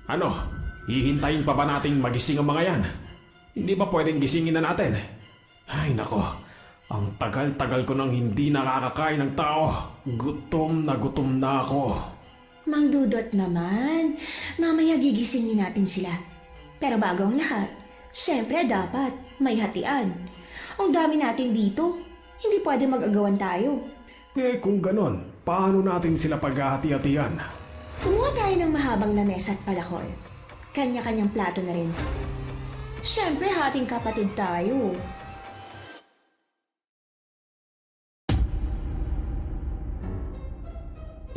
Ano, hihintayin pa ba nating magising ang mga yan? Hindi ba pwedeng gisingin na natin? Ay nako, ang tagal-tagal ko nang hindi nakakakain ng tao. Gutom na ako. Mang Dudot naman, mamaya gigisingin natin sila. Pero bago ang lahat, syempre dapat may hatian. Ang dami natin dito, hindi pwede mag-agawan tayo. Eh kung ganon, paano natin sila paghahati-hatian? Kumuha tayo ng mahabang lamesa at palakol. Kanya-kanyang plato na rin. Syempre hating kapatid tayo.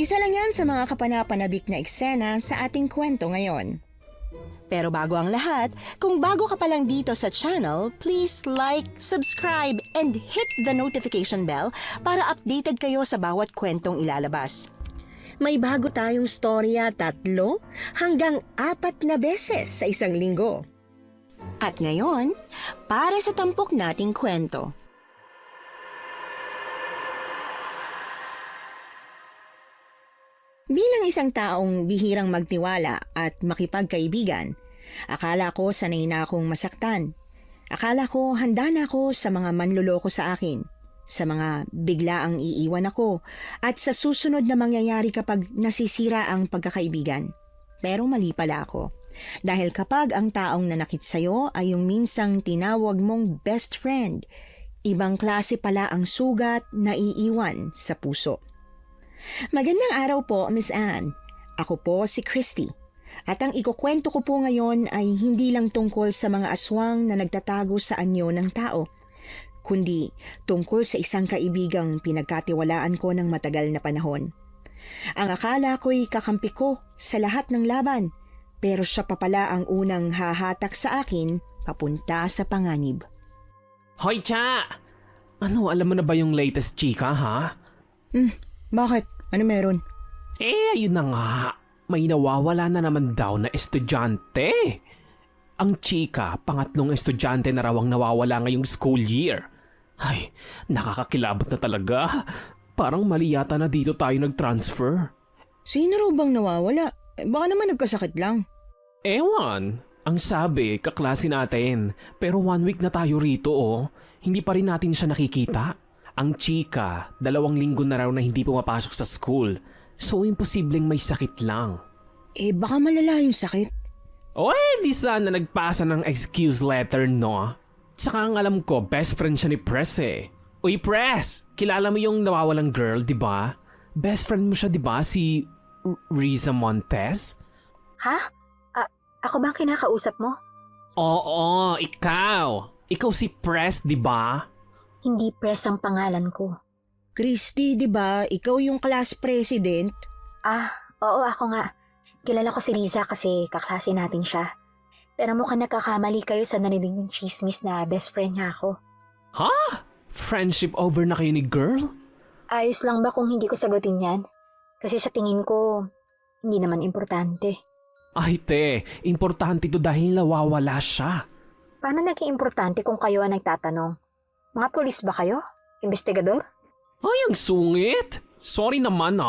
Isa lang yan sa mga kapanapanabik na eksena sa ating kwento ngayon. Pero bago ang lahat, kung bago ka pa lang dito sa channel, please like, subscribe, and hit the notification bell para updated kayo sa bawat kwentong ilalabas. May bago tayong storya 3 hanggang 4 na beses sa isang linggo. At ngayon, para sa tampok nating kwento. Bilang isang taong bihirang magtiwala at makipagkaibigan, akala ko sanay na akong masaktan. Akala ko handa na ako sa mga manluloko sa akin, sa mga biglaang iiwan ako, at sa susunod na mangyayari kapag nasisira ang pagkakaibigan. Pero mali pala ako. Dahil kapag ang taong nanakit sa'yo ay yung minsang tinawag mong best friend, ibang klase pala ang sugat na iiwan sa puso. Magandang araw po, Miss Anne. Ako po si Christy. At ang ikukwento ko po ngayon ay hindi lang tungkol sa mga aswang na nagtatago sa anyo ng tao, kundi tungkol sa isang kaibigang pinagkatiwalaan ko ng matagal na panahon. Ang akala ko'y kakampi ko sa lahat ng laban, pero siya pa pala ang unang hahatak sa akin papunta sa panganib. Hoy, Cha! Ano, alam mo na ba yung latest chika, ha? Bakit? Ano meron? Ayun na nga. May nawawala na naman daw na estudyante. Ang chika, pangatlong estudyante na raw ang nawawala ngayong school year. Ay, nakakakilabot na talaga. Parang mali yata na dito tayo nag-transfer. Sino raw bang nawawala? Baka naman nagkasakit lang. Ewan. Ang sabi, kaklase natin. Pero 1 week na tayo rito, oh. Hindi pa rin natin siya nakikita. Ang chika, 2 linggo na raw na hindi pumapasok sa school. So, imposibleng may sakit lang. Baka malala yung sakit. O di sana nagpasa ng excuse letter, no? Tsaka ang alam ko, best friend siya ni Press eh. Uy, Press! Kilala mo yung nawawalang girl, di ba? Best friend mo siya, di ba? Si Riza Montes? Ha? Ako ba ang kinakausap mo? Oo, ikaw. Ikaw si Press, di ba? Hindi Press ang pangalan ko. Christy, di ba? Ikaw yung class president? Oo, ako nga. Kilala ko si Riza kasi kaklase natin siya. Pero mukhang nagkakamali kayo sa narinig yung chismis na best friend niya ako. Ha? Friendship over na kayo ni girl? Ayos lang ba kung hindi ko sagutin yan? Kasi sa tingin ko, hindi naman importante. Ay te, importante to dahil nawawala siya. Paano naging importante kung kayo ang nagtatanong? Mga pulis ba kayo? Investigador? Ay, ang sungit. Sorry naman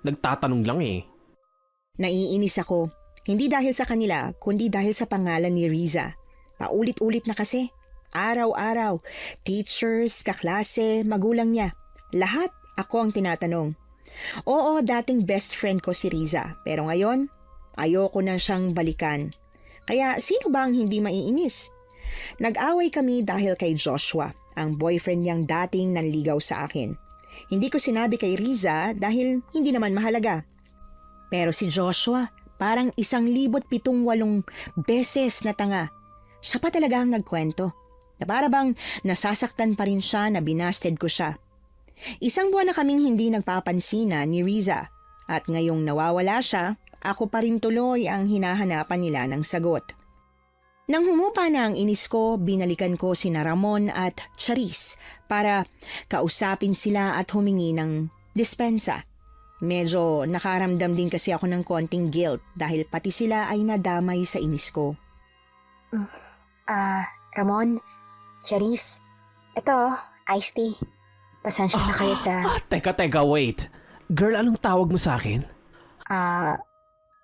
nagtatanong lang eh. Naiinis ako. Hindi dahil sa kanila, kundi dahil sa pangalan ni Riza. Paulit-ulit na kasi. Araw-araw. Teachers, kaklase, magulang niya. Lahat ako ang tinatanong. Oo, dating best friend ko si Riza. Pero ngayon, ayoko na siyang balikan. Kaya sino ba ang hindi maiinis? Nag-away kami dahil kay Joshua, ang boyfriend niyang dating nanligaw sa akin. Hindi ko sinabi kay Riza dahil hindi naman mahalaga. Pero si Joshua, parang 1,078 beses na tanga. Siya pa talaga ang nagkwento. Na para bang nasasaktan pa rin siya na binasted ko siya. 1 buwan na kaming hindi nagpapansinan ni Riza. At ngayong nawawala siya, ako pa rin tuloy ang hinahanapan nila ng sagot. Nang humupa na ang inis ko, binalikan ko sina Ramon at Charis para kausapin sila at humingi ng dispensa. Medyo nakaramdam din kasi ako ng konting guilt dahil pati sila ay nadamay sa inis ko. Ramon, Charis, ito, iced tea. Pasensya na kayo sa... Teka, wait. Girl, anong tawag mo sa akin?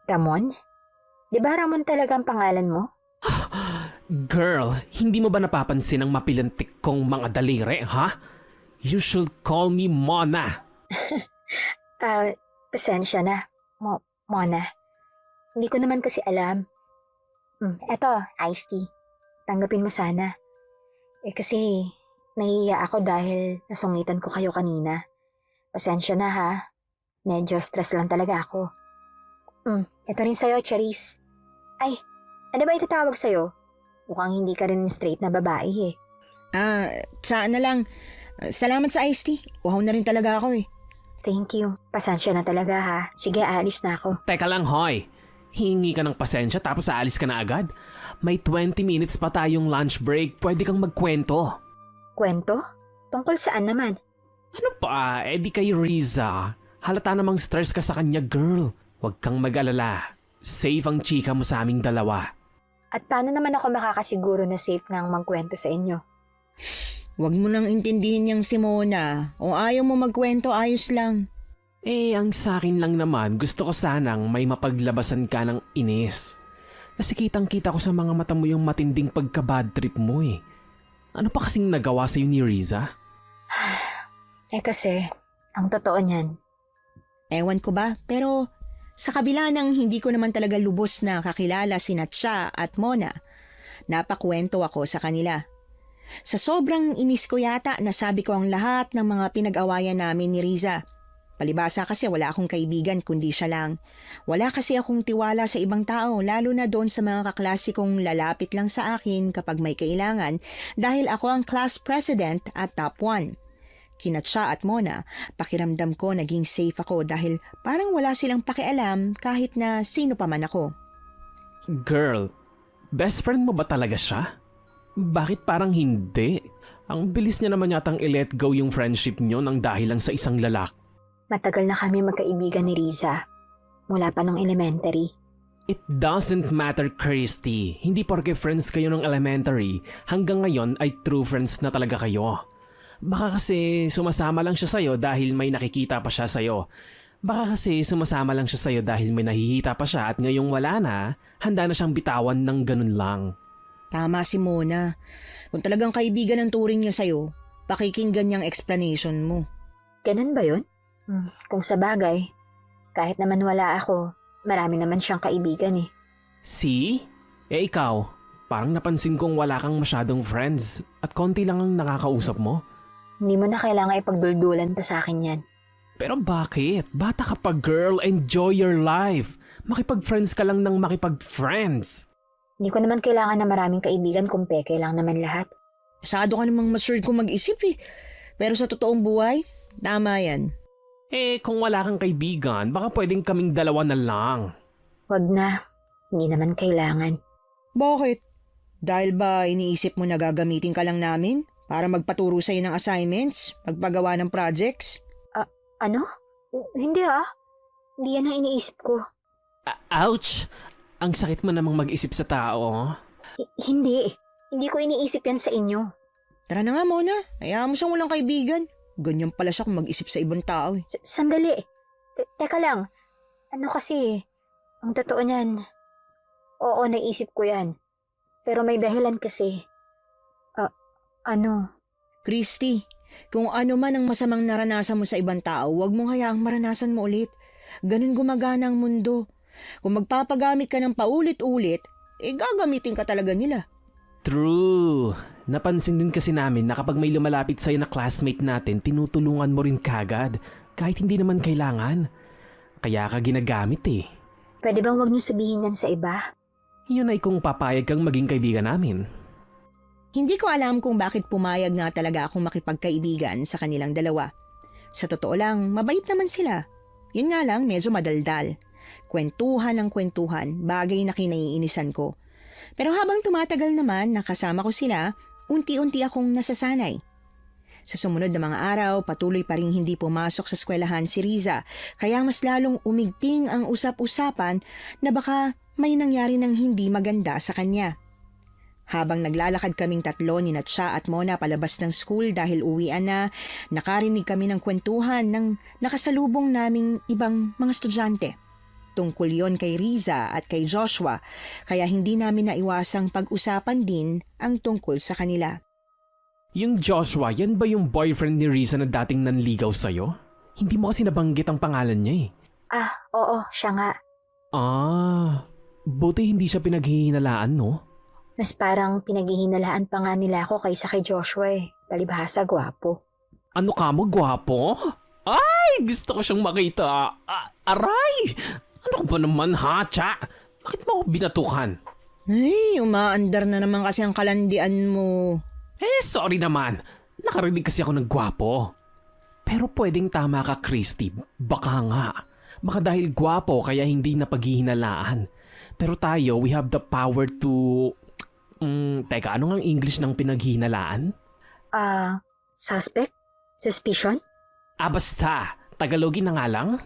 Ramon? Di ba Ramon talaga ang pangalan mo? Girl, hindi mo ba napapansin ang mapilantik kong mga daliri, ha? You should call me Mona. Pasensya na. Mona. Hindi ko naman kasi alam. Eto, iced tea. Tanggapin mo sana. Kasi nahihiya ako dahil nasungitan ko kayo kanina. Pasensya na ha. Medyo stress lang talaga ako. Ito rin sa'yo, Charisse. Ay, ano ba itatawag sa'yo? Mukhang hindi ka rin straight na babae eh. Tsaka na lang. Salamat sa iced tea. Uhaw na rin talaga ako eh. Thank you. Pasensya na talaga ha. Sige, aalis na ako. Teka lang, hoy. Hingi ka ng pasensya tapos aalis ka na agad? May 20 minutes pa tayong lunch break. Pwede kang magkwento. Kwento? Tungkol saan naman? Ano pa? Di kay Riza. Halata namang stress ka sa kanya, girl. Huwag kang mag-alala. Safe ang chika mo sa aming dalawa. At paano naman ako makakasiguro na safe ngang magkwento sa inyo? Huwag mo nang intindihin yung si Mona. O ayaw mo magkwento, ayos lang. Ang sa akin lang naman, gusto ko sanang may mapaglabasan ka ng inis. Kasi kitang-kita ko sa mga mata mo yung matinding pagka-bad trip mo eh. Ano pa kasing nagawa sa'yo ni Riza? Kasi, ang totoo niyan, Ewan ko ba, pero sa kabila ng hindi ko naman talaga lubos na kakilala si Natcha at Mona, napakwento ako sa kanila. Sa sobrang inis ko yata, nasabi ko ang lahat ng mga pinag-awayan namin ni Riza. Palibasa kasi wala akong kaibigan kundi siya lang. Wala kasi akong tiwala sa ibang tao, lalo na doon sa mga kaklase kong lalapit lang sa akin kapag may kailangan dahil ako ang class president at top 1. Kina Cha at Mona, pakiramdam ko naging safe ako dahil parang wala silang pakialam kahit na sino pa man ako. Girl, best friend mo ba talaga siya? Bakit parang hindi? Ang bilis niya naman yatang i-let go yung friendship niyo nang dahil lang sa isang lalak. matagal na kami magkaibigan ni Riza. Mula pa nung elementary. It doesn't matter, Christy. Hindi porke friends kayo ng elementary, hanggang ngayon ay true friends na talaga kayo. Baka kasi sumasama lang siya sa'yo dahil may nakikita pa siya sa'yo. Baka kasi sumasama lang siya sa'yo dahil may nahihita pa siya at ngayong wala na, handa na siyang bitawan ng ganun lang. Tama si Mona. Kung talagang kaibigan ang turing niya sa'yo, pakikinggan niyang explanation mo. Ganun ba yun? Kung sa bagay, kahit naman wala ako, marami naman siyang kaibigan eh. See? Ikaw, parang napansin kong wala kang masyadong friends at konti lang ang nakakausap mo. Hindi mo na kailangan ipagduldulan pa sa akin yan. Pero bakit? Bata ka pa, girl. Enjoy your life. Makipag-friends ka lang ng makipag-friends. Hindi ko naman kailangan na maraming kaibigan kung peke lang naman lahat. Masyado ka namang matured kung mag-isip eh. Pero sa totoong buhay, tama yan. Kung wala kang kaibigan, baka pwedeng kaming dalawa na lang. Wag na. Hindi naman kailangan. Bakit? Dahil ba iniisip mo na gagamitin ka lang namin para magpaturo sa'yo ng assignments, magpagawa ng projects? Ano? Hindi ah. Hindi yan ang iniisip ko. Ouch! Ang sakit mo namang mag-isip sa tao. Hindi. Hindi ko iniisip yan sa inyo. Tara na nga Mona, hayaan mo siyang walang kaibigan. Ganyan pala siya kung mag-isip sa ibang tao eh. Sandali. Teka lang. Ano kasi, ang totoo niyan. Oo, naisip ko yan. Pero may dahilan kasi. Ano? Christy, kung ano man ang masamang naranasan mo sa ibang tao, huwag mong hayaang maranasan mo ulit. Ganun gumagana ang mundo. Kung magpapagamit ka ng paulit-ulit, gagamitin ka talaga nila. True. Napansin din kasi namin na kapag may lumalapit sa'yo na classmate natin, tinutulungan mo rin kagad, kahit hindi naman kailangan. Kaya ka ginagamit eh. Pwede bang wag niyo sabihin yan sa iba? Yun ay kung papayag kang maging kaibigan namin. Hindi ko alam kung bakit pumayag nga talaga akong makipagkaibigan sa kanilang dalawa. Sa totoo lang, mabait naman sila. Yun nga lang, medyo madaldal. Kwentuhan ng kwentuhan, bagay na kinaiinisan ko. Pero habang tumatagal naman, nakasama ko sila, unti-unti akong nasasanay. Sa sumunod na mga araw, patuloy pa rin hindi pumasok sa eskwelahan si Riza, kaya mas lalong umigting ang usap-usapan na baka may nangyari ng hindi maganda sa kanya. Habang naglalakad kaming tatlo ni Natcha at Mona palabas ng school dahil uwian na, nakarinig kami ng kwentuhan ng nakasalubong naming ibang mga estudyante. tungkol yon kay Riza at kay Joshua, kaya hindi namin naiwasang pag-usapan din ang tungkol sa kanila. Yung Joshua, yan ba yung boyfriend ni Riza na dating nanligaw sa'yo? Hindi mo kasi nabanggit ang pangalan niya eh. Oo, siya nga. Buti hindi siya pinaghihinalaan, no? Mas parang pinaghihinalaan pa nga nila ako kaysa kay Joshua eh. Palibhasa, gwapo. Ano ka mo, gwapo? Ay, gusto ko siyang makita. Aray! Ano ka ba naman, ha, Cha? Bakit mo ako binatukan? Ay, umaandar na naman kasi ang kalandian mo. Sorry naman. Nakarinig kasi ako ng gwapo. Pero pwedeng tama ka, Christy. Baka nga. Baka dahil gwapo kaya hindi na paghihinalaan. Pero tayo, we have the power to... teka, ano nga ang English ng pinaghihinalaan? Suspect? Suspicion? Basta. Tagalogin na nga lang.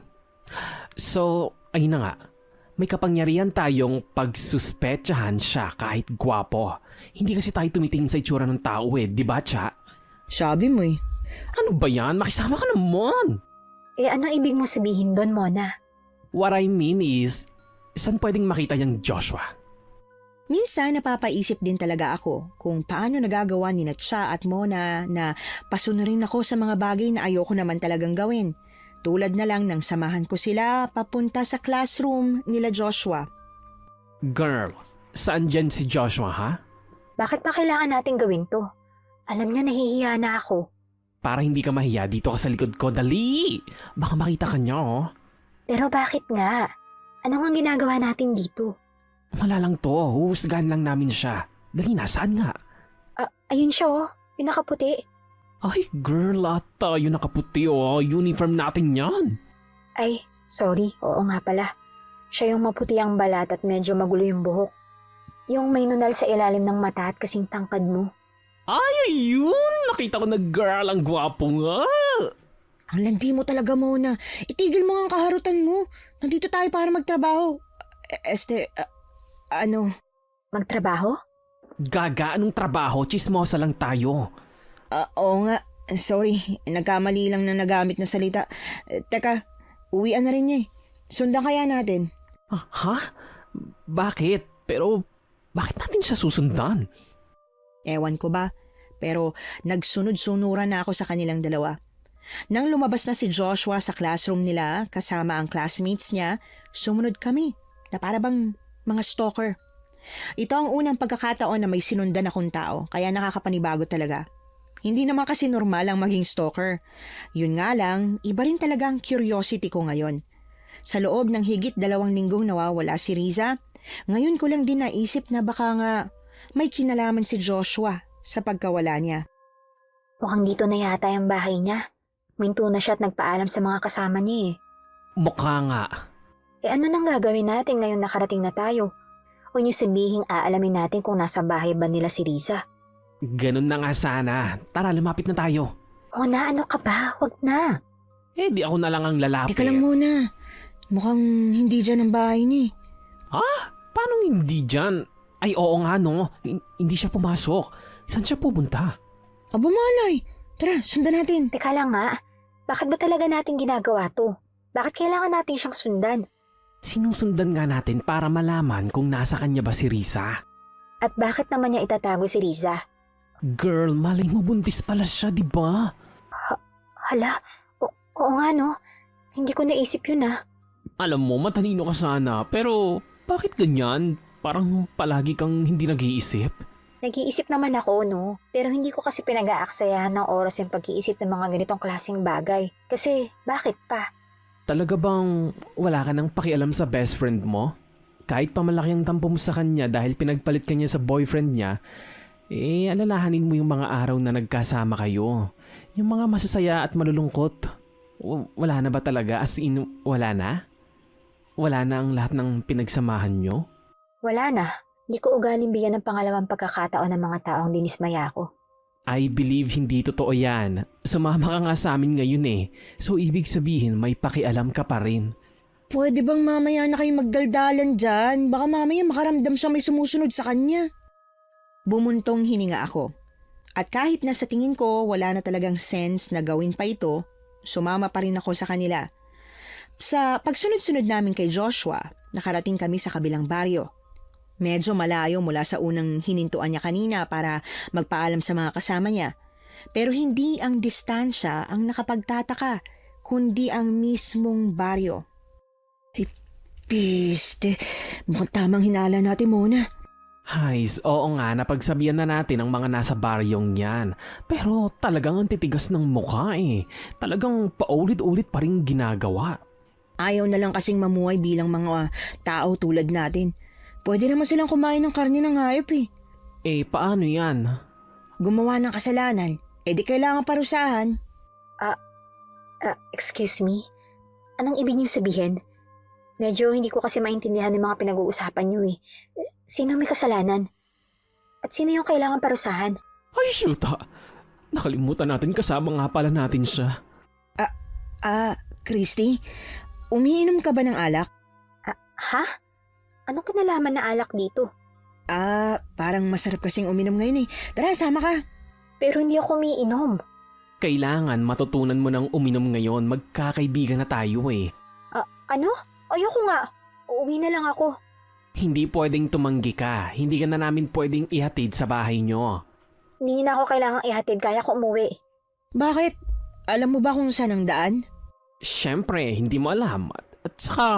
So, ayun na nga. May kapangyarihan tayong pagsuspetsahan siya kahit gwapo. Hindi kasi tayo tumitingin sa itsura ng tao eh, di ba, Cha? Sabi mo eh. Ano ba yan? Makisama ka naman! Anong ibig mo sabihin doon, Mona? What I mean is, saan pwedeng makita yung Joshua? Minsan napapaisip din talaga ako kung paano nagagawa ni Natcha at Mona na pasunurin ako sa mga bagay na ayoko naman talagang gawin. Tulad na lang nang samahan ko sila papunta sa classroom nila Joshua. Girl, saan dyan si Joshua, ha? Bakit pa kailangan natin gawin to? Alam niyo, nahihiya na ako. Para hindi ka mahiya, dito ka sa likod ko. Dali! Baka makita ka niya, oh. Pero bakit nga? Ano nga ginagawa natin dito? Wala lang to. Huhusgahan lang namin siya. Dali na, saan nga? Ayun siya oh. Yung nakaputi. Ay, girl, tayo nakaputi, oh. Uniform natin yan. Ay, sorry. Oo nga pala. Siya yung maputi ang balat at medyo magulo yung buhok. Yung may nunal sa ilalim ng mata at kasing tangkad mo. Ay, ayun! Nakita ko na, girl. Ang gwapo nga. Ang landi mo talaga, Mona. Itigil mo ang kaharutan mo. Nandito tayo para magtrabaho. Magtrabaho? Gaga, anong trabaho? Chismosa lang tayo. Oo nga. Sorry, nagkamali lang na nagamit na salita. Teka, uwian na rin niya eh. Sundan kaya natin. Ha? Bakit? Pero, bakit natin siya susundan? Ewan ko ba, pero nagsunod-sunuran na ako sa kanilang dalawa. Nang lumabas na si Joshua sa classroom nila kasama ang classmates niya, sumunod kami na para bang mga stalker. Ito ang unang pagkakataon na may sinundan akong tao, kaya nakakapanibago talaga. Hindi naman kasi normal ang maging stalker. Yun nga lang, iba rin talaga ang curiosity ko ngayon. Sa loob ng higit 2 linggong nawawala si Riza, ngayon ko lang din naisip na baka nga may kinalaman si Joshua sa pagkawala niya. Mukhang dito na yata yung bahay niya. Minto na siya at nagpaalam sa mga kasama niya eh. Mukha nga. Ano nang gagawin natin ngayon nakarating na tayo? Huwag niyo sabihing aalamin natin kung nasa bahay ba nila si Riza. Ganun na nga sana. Tara, lumapit na tayo. Mona, ano ka ba? Huwag na. Di ako na lang ang lalapit. Teka lang muna. Mukhang hindi dyan ang bahay niya. Paano hindi dyan? Ay, oo nga no. Hindi siya pumasok. Saan siya pupunta? Aba malay. Tara, sundan natin. Teka lang nga. Bakit ba talaga natin ginagawa to? Bakit kailangan natin siyang sundan? Sinusundan nga natin para malaman kung nasa kanya ba si Riza. At bakit naman niya itatago si Riza? Girl, malay mo buntis pala siya, di ba? Hala, oo nga no. Hindi ko naisip yun ah. Alam mo, matalino ka sana, pero bakit ganyan? Parang palagi kang hindi nag-iisip. Nag-iisip naman ako no. Pero hindi ko kasi pinag-aaksayahan ng oras yung pag-iisip ng mga ganitong klaseng bagay. Kasi, bakit pa? Talaga bang wala ka nang pakialam sa best friend mo? Kahit pa malaki ang tampo mo sa kanya dahil pinagpalit ka niya sa boyfriend niya, alalahanin mo yung mga araw na nagkasama kayo. Yung mga masasaya at malulungkot. Wala na ba talaga? As in, wala na? Wala na ang lahat ng pinagsamahan nyo? Wala na. Hindi ko ugaling bigyan ng pangalawang pagkakataon ng mga taong dinismaya ko. I believe hindi totoo yan. Sumama ka nga sa amin ngayon eh. So ibig sabihin may pakialam ka pa rin. Pwede bang mamaya na kayo magdaldalan dyan? Baka mamaya makaramdam siya may sumusunod sa kanya. Bumuntong hininga ako. At kahit na sa tingin ko wala na talagang sense na gawin pa ito, sumama pa rin ako sa kanila. Sa pagsunod-sunod namin kay Joshua, nakarating kami sa kabilang baryo. Medyo malayo mula sa unang hinintuan niya kanina para magpaalam sa mga kasama niya. Pero hindi ang distansya ang nakapagtataka, kundi ang mismong baryo. Ay, piste. Mukhang tamang hinala natin muna. Hays, oo nga, napagsabihan na natin ang mga nasa baryong yan. Pero talagang ang titigas ng mukha eh. Talagang paulit-ulit pa rin ginagawa. Ayaw na lang kasing mamuhay bilang mga tao tulad natin. Pwede naman silang kumain ng karne ng hayop eh. Eh, paano yan? Gumawa ng kasalanan, di kailangan parusahan. Excuse me? Anong ibig niyo sabihin? Medyo hindi ko kasi maintindihan ng mga pinag-uusapan niyo eh. Sino may kasalanan? At sino yung kailangan parusahan? Ay, shoota! Nakalimutan natin kasama nga pala natin siya. Christy, umiinom ka ba ng alak? Ha? Anong kinalaman na alak dito? Parang masarap kasing uminom ngayon eh. Tara, sama ka. Pero hindi ako umiinom. Kailangan matutunan mo ng uminom ngayon. Magkakaibigan na tayo eh. Ano? Ayoko nga. Uuwi na lang ako. Hindi pwedeng tumanggi ka. Hindi ka na namin pwedeng ihatid sa bahay nyo. Hindi na ako kailangang ihatid. Kaya ko umuwi. Bakit? Alam mo ba kung saan ang daan? Siyempre, hindi mo alam. At saka,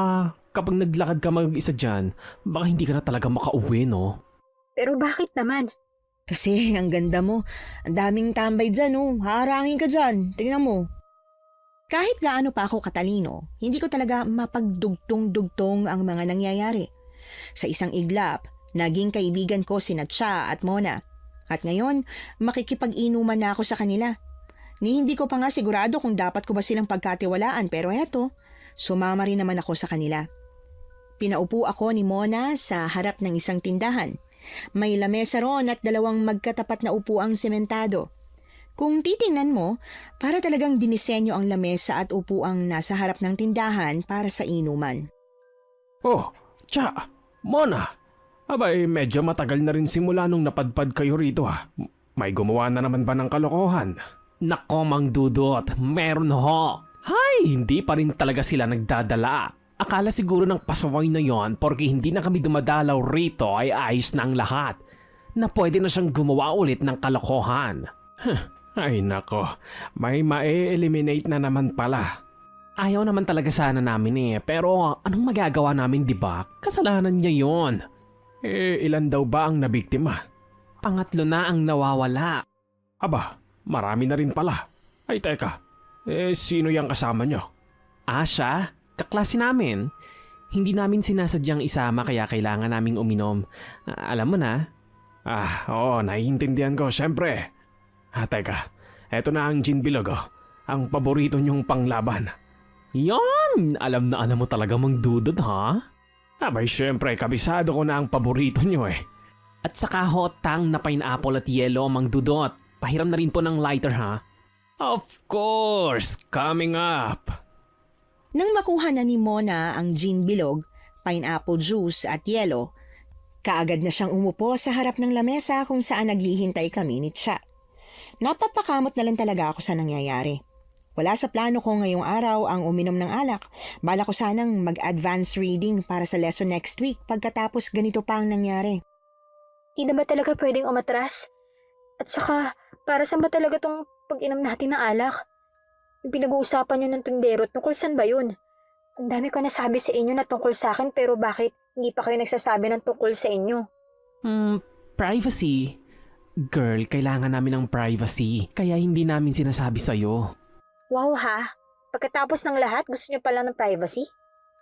kapag naglakad ka mag-isa dyan, baka hindi ka na talaga makauwi, no? Pero bakit naman? Kasi ang ganda mo. Ang daming tambay dyan, oh. Harangin ka dyan. Tingnan mo. Kahit gaano pa ako katalino, hindi ko talaga mapagdugtong-dugtong ang mga nangyayari. Sa isang iglap, naging kaibigan ko sina Cha at Mona. At ngayon, makikipag-inuman na ako sa kanila. Hindi ko pa nga sigurado kung dapat ko ba silang pagkatiwalaan pero eto, sumama rin naman ako sa kanila. Pinaupo ako ni Mona sa harap ng isang tindahan. May lamesa ron at dalawang magkatapat na upuang sementado. Kung titingnan mo, para talagang dinisenyo ang lamesa at upuang nasa harap ng tindahan para sa inuman. Oh, Cha, Mona. Abay, medyo matagal na rin simula nung napadpad kayo rito ha. May gumawa na naman ba ng kalokohan? Nako, Mang Dudot, meron ho. Hay, hindi pa rin talaga sila nagdadala. Akala siguro ng pasaway na yon porque hindi na kami dumadalaw rito ay ayos na ang lahat. Na pwede na siyang gumawa ulit ng kalokohan. Ay nako, may ma-eliminate na naman pala. Ayaw naman talaga sana namin eh, pero anong magagawa namin, di ba? Kasalanan niya yon. Ilan daw ba ang nabiktima? Pangatlo na ang nawawala. Aba, marami na rin pala. Ay teka, sino yung kasama nyo? Siya? Kaklase namin. Hindi namin sinasadyang isama kaya kailangan naming uminom. Alam mo na. Oo, naiintindihan ko, syempre. Teka, eto na ang gin bilog oh. Ang paborito nyong panglaban. Yan! Alam na alam mo talaga, Mang Dudot, ha? Abay, syempre, kabisado ko na ang paborito nyo eh. At saka hotang na pineapple at yelo, Mang Dudot. Pahiram na rin po ng lighter, ha? Of course, coming up. Nang makuha na ni Mona ang gin bilog, pineapple juice at yelo, kaagad na siyang umupo sa harap ng lamesa kung saan naghihintay kami ni Cha. Napapakamot na lang talaga ako sa nangyayari. Wala sa plano ko ngayong araw ang uminom ng alak. Bala ko sanang mag-advance reading para sa lesson next week pagkatapos ganito pa ang nangyari. Hindi na ba talaga pwedeng umatras? At saka, para saan ba talaga tong pag-inom natin ng alak? Yung pinag-uusapan nyo ng tundero, tungkol saan ba yun? Ang dami ko nasabi sa inyo na tungkol sa akin pero bakit hindi pa kayo nagsasabi ng tungkol sa inyo? Privacy. Girl, kailangan namin ng privacy. Kaya hindi namin sinasabi sa'yo. Wow ha? Pagkatapos ng lahat, gusto nyo pala ng privacy?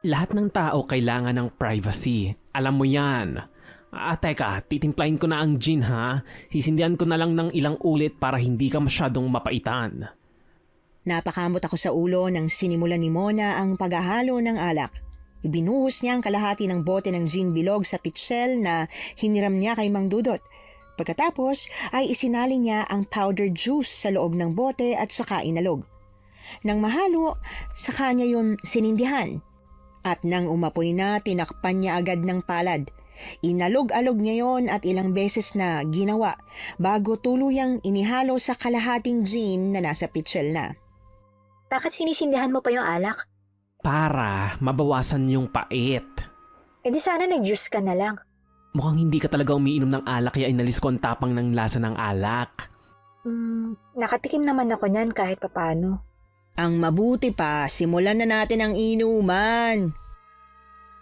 Lahat ng tao kailangan ng privacy. Alam mo yan. Teka, titimplahin ko na ang gin ha. Sisindihan ko na lang ng ilang ulit para hindi ka masyadong mapaitan. Napakamot ako sa ulo nang sinimulan ni Mona ang paghahalo ng alak. Ibinuhos niya ang kalahati ng bote ng gin bilog sa pitchel na hiniram niya kay Mang Dudot. Pagkatapos ay isinali niya ang powdered juice sa loob ng bote at saka inalog. Nang mahalo, saka niya yun sinindihan. At nang umapoy na, tinakpan niya agad ng palad. Inalog-alog niya yon at ilang beses na ginawa bago tuluyang inihalo sa kalahating gin na nasa pitchel na. Bakit sinisindihan mo pa yung alak? Para mabawasan yung pait. E di sana nag-juice ka na lang. Mukhang hindi ka talaga umiinom ng alak kaya inalis ko ang tapang ng lasa ng alak. Nakatikim naman ako niyan kahit papano. Ang mabuti pa, simulan na natin ang inuman.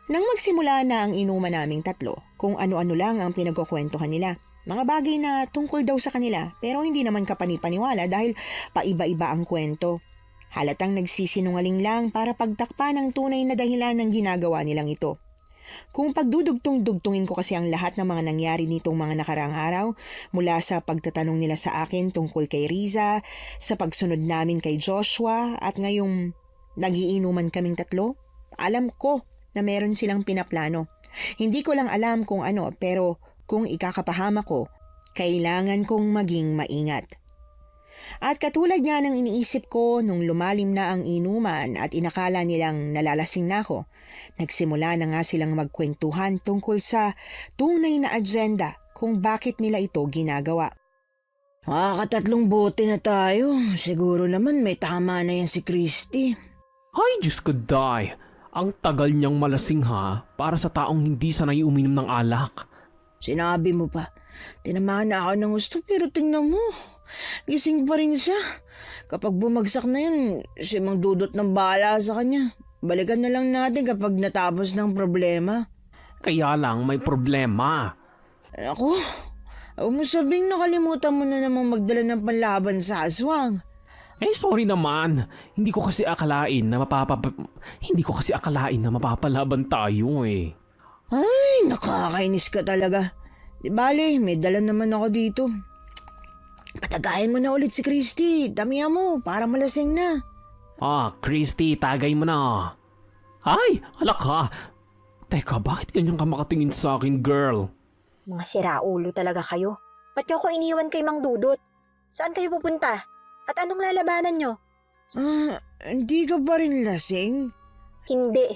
Nang magsimula na ang inuman naming tatlo, kung ano-ano lang ang pinagkukwentuhan nila. Mga bagay na tungkol daw sa kanila pero hindi naman kapanipaniwala dahil paiba-iba ang kwento. Halatang nagsisinungaling lang para pagtakpan ang tunay na dahilan ng ginagawa nilang ito. Kung pagdudugtong-dugtungin ko kasi ang lahat ng mga nangyari nitong mga nakaraang araw, mula sa pagtatanong nila sa akin tungkol kay Riza, sa pagsunod namin kay Joshua at ngayong nagiinuman kaming tatlo, alam ko na meron silang pinaplano. Hindi ko lang alam kung ano pero kung ikakapahama ko, kailangan kong maging maingat. At katulad nga ng iniisip ko nung lumalim na ang inuman at inakala nilang nalalasing na ako, nagsimula na nga silang magkwentuhan tungkol sa tunay na agenda kung bakit nila ito ginagawa. Makakatatlong bote na tayo. Siguro naman may tama na yan si Christy. Ay, Diyos ko, Day. Ang tagal niyang malasing ha para sa taong hindi sanay uminom ng alak. Sinabi mo pa, tinamaan na ako ng gusto pero tingnan mo. Gising pa rin siya. Kapag bumagsak na yun, si Mang Dudot ng bahala sa kanya. Balikan na lang natin kapag natapos ng problema. Kaya lang may problema. Ako, huwag mo sabing nakalimutan mo na namang magdala ng panlaban sa aswang. Sorry naman. Hindi ko kasi akalain na mapapalaban tayo eh. Ay, nakakainis ka talaga. Di bale, may dala naman ako dito. Patagayin mo na ulit si Christy. Damihan mo para malasing na. Christy, tagay mo na. Ay, alak ka. Teka, bakit ganyan ka makatingin sa akin, girl? Mga siraulo talaga kayo. Ba't niyo ako iniwan kay Mang Dudot? Saan kayo pupunta? At anong lalabanan nyo? Hindi ka pa rin lasing? Hindi.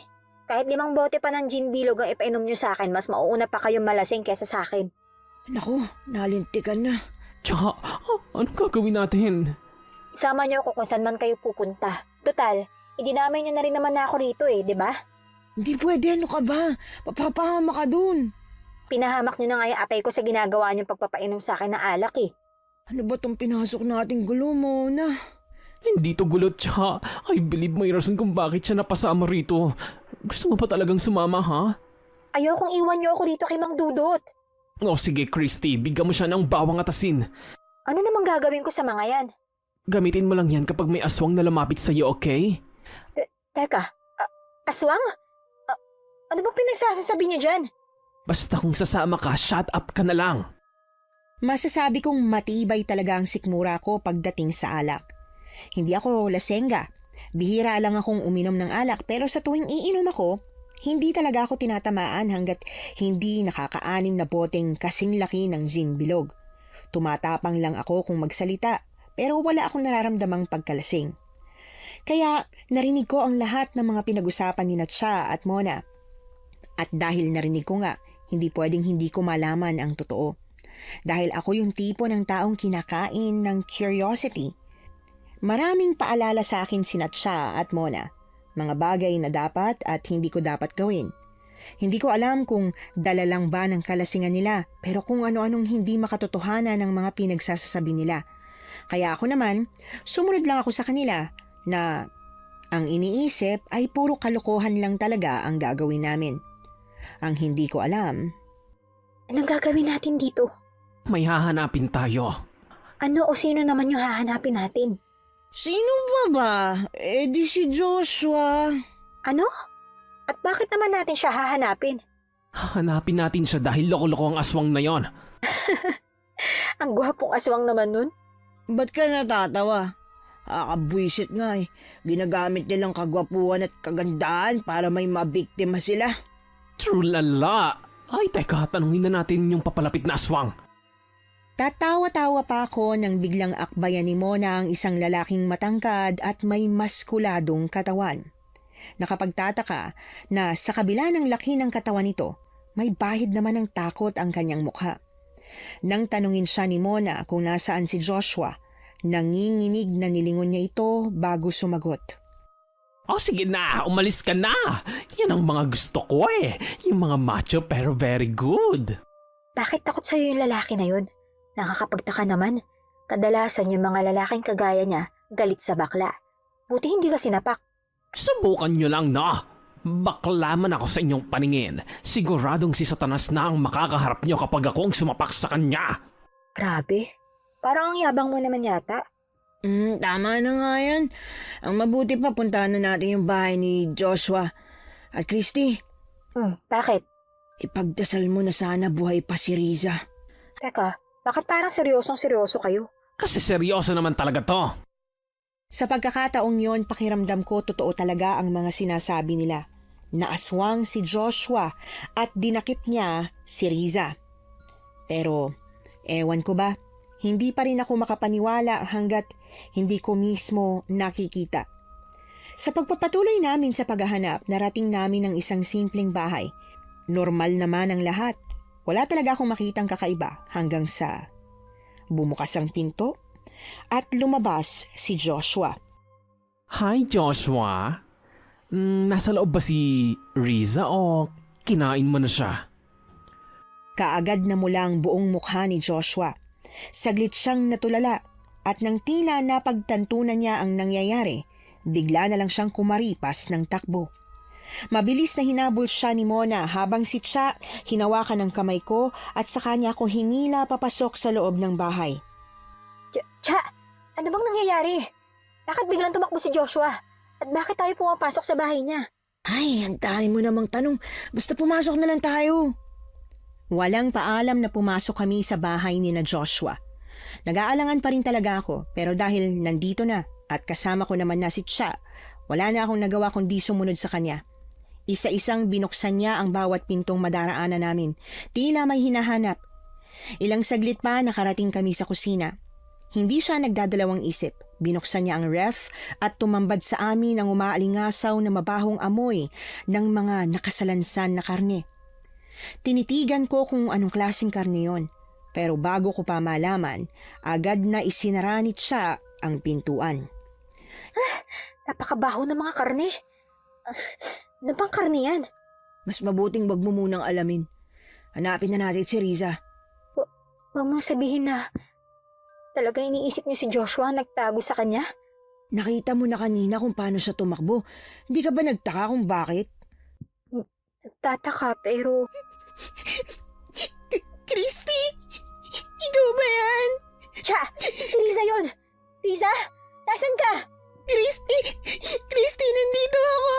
Kahit 5 bote pa ng gin bilog ang ipainom nyo sa akin, mas mauuna pa kayong malasing kesa sa akin. Naku, nalintikan na. Tsaka, anong gagawin natin? Isama niyo ako kung saan man kayo pupunta. Total, idinamay niyo na rin naman ako rito di ba? Hindi pwede, ano ka ba? Papapahama ka dun. Pinahamak niyo na nga yung atay ko sa ginagawa niyong pagpapainom sa akin ng alak Ano ba tong pinasok nating gulo mo na? Hindi to gulot, tsaka I believe may rason kung bakit siya napasama rito. Gusto mo pa talagang sumama, ha? Ayokong iwan niyo ako rito kay Mang Dudot. Sige, Christy, bigyan mo siya ng bawang at asin. Ano namang gagawin ko sa mga yan? Gamitin mo lang yan kapag may aswang na lumapit sa iyo, okay? Teka, aswang? Ano bang pinagsasasabi niyo dyan? Basta kung sasama ka, shut up ka na lang. Masasabi kong matibay talaga ang sikmura ko pagdating sa alak. Hindi ako lasenga. Bihira lang akong uminom ng alak pero sa tuwing iinom ako, hindi talaga ako tinatamaan hanggat hindi nakaka-6 na boteng kasing laki ng gin bilog. Tumatapang lang ako kung magsalita pero wala akong nararamdamang pagkalasing. Kaya narinig ko ang lahat ng mga pinag-usapan ni Natsa at Mona. At dahil narinig ko nga, hindi pwedeng hindi ko malaman ang totoo. Dahil ako yung tipo ng taong kinakain ng curiosity. Maraming paalala sa akin si Natsa at Mona. Mga bagay na dapat at hindi ko dapat gawin. Hindi ko alam kung dala lang ba ng kalasingan nila pero kung ano-anong hindi makatotohanan ng mga pinagsasasabi nila. Kaya ako naman, sumunod lang ako sa kanila na ang iniisip ay puro kalokohan lang talaga ang gagawin namin. Ang hindi ko alam. Anong gagawin natin dito? May hahanapin tayo. Ano o sino naman yung hahanapin natin? Sino ba? Di si Joshua. Ano? At bakit naman natin siya hahanapin? Hanapin natin siya dahil loko-loko ang aswang na yon. Ang gwapong aswang naman nun. Ba't ka natatawa? Kakabwisit nga Ginagamit nilang kagwapuan at kagandahan para may mabiktima sila. True lala. Ay, teka, tanungin na natin yung papalapit na aswang. Tatawa-tawa pa ako nang biglang akbayan ni Mona ang isang lalaking matangkad at may maskuladong katawan. Nakapagtataka na sa kabila ng laki ng katawan nito, may bahid naman ng takot ang kanyang mukha. Nang tanungin siya ni Mona kung nasaan si Joshua, nanginginig na nilingon niya ito bago sumagot. O sige na, umalis ka na. Yan ang mga gusto ko eh. Yung mga macho pero very good. Bakit takot sa'yo yung lalaki na yun? Nakakapagtaka naman. Kadalasan yung mga lalaking kagaya niya, galit sa bakla. Buti hindi ka sinapak. Subukan nyo lang na. Bakla man ako sa inyong paningin. Siguradong si Satanas na ang makakaharap nyo kapag akong sumapak sa kanya. Grabe. Parang ang yabang mo naman yata. Tama na nga yan. Ang mabuti pa, puntahan na natin yung bahay ni Joshua. At Christy, Bakit? ipagdasal mo na sana buhay pa si Riza. Teka, bakit parang seryosong-seryoso kayo? Kasi seryoso naman talaga to. Sa pagkakataong yon, pakiramdam ko totoo talaga ang mga sinasabi nila. Naaswang si Joshua at dinakip niya si Riza. Pero, ewan ko ba, hindi pa rin ako makapaniwala hanggat hindi ko mismo nakikita. Sa pagpapatuloy namin sa paghahanap, narating namin ang isang simpleng bahay. Normal naman ang lahat. Wala talaga akong makitang kakaiba hanggang sa bumukas ang pinto at lumabas si Joshua. Hi Joshua. Nasa loob ba si Riza o kinain mo na siya? Kaagad na mula ang buong mukha ni Joshua. Saglit siyang natulala at nang tila napagtantunan niya ang nangyayari, bigla na lang siyang kumaripas ng takbo. Mabilis na hinabol siya ni Mona habang si Cha hinawakan ng kamay ko at sa kanya ako hinila papasok sa loob ng bahay. Cha, ano bang nangyayari? Bakit biglang tumakbo si Joshua? At bakit tayo pumapasok sa bahay niya? Ay, ang dami mo namang tanong. Basta pumasok na lang tayo. Walang paalam na pumasok kami sa bahay ni na Joshua. Nag-aalangan pa rin talaga ako pero dahil nandito na at kasama ko naman na si Cha, wala na akong nagawa kundi sumunod sa kanya. Isa-isang binuksan niya ang bawat pintong madaraanan namin. Tila may hinahanap. Ilang saglit pa nakarating kami sa kusina. Hindi siya nagdadalawang isip. Binuksan niya ang ref at tumambad sa amin ang umaalingasaw na mabahong amoy ng mga nakasalansan na karne. Tinitigan ko kung anong klaseng karne yon. Pero bago ko pa malaman, agad na isinara ni Cha ang pintuan. Napakabaho ng mga karne. Ano bang karne yan? Mas mabuting wag mo munang alamin. Hanapin na natin si Riza. Huwag mong sabihin na talaga iniisip niyo si Joshua nagtago sa kanya? Nakita mo na kanina kung paano siya tumakbo. Hindi ka ba nagtaka kung bakit? Nagtataka pero... Christy! Ikaw ba yan? Cha! Si Riza yun! Riza? Nasaan ka? Christy, nandito ako!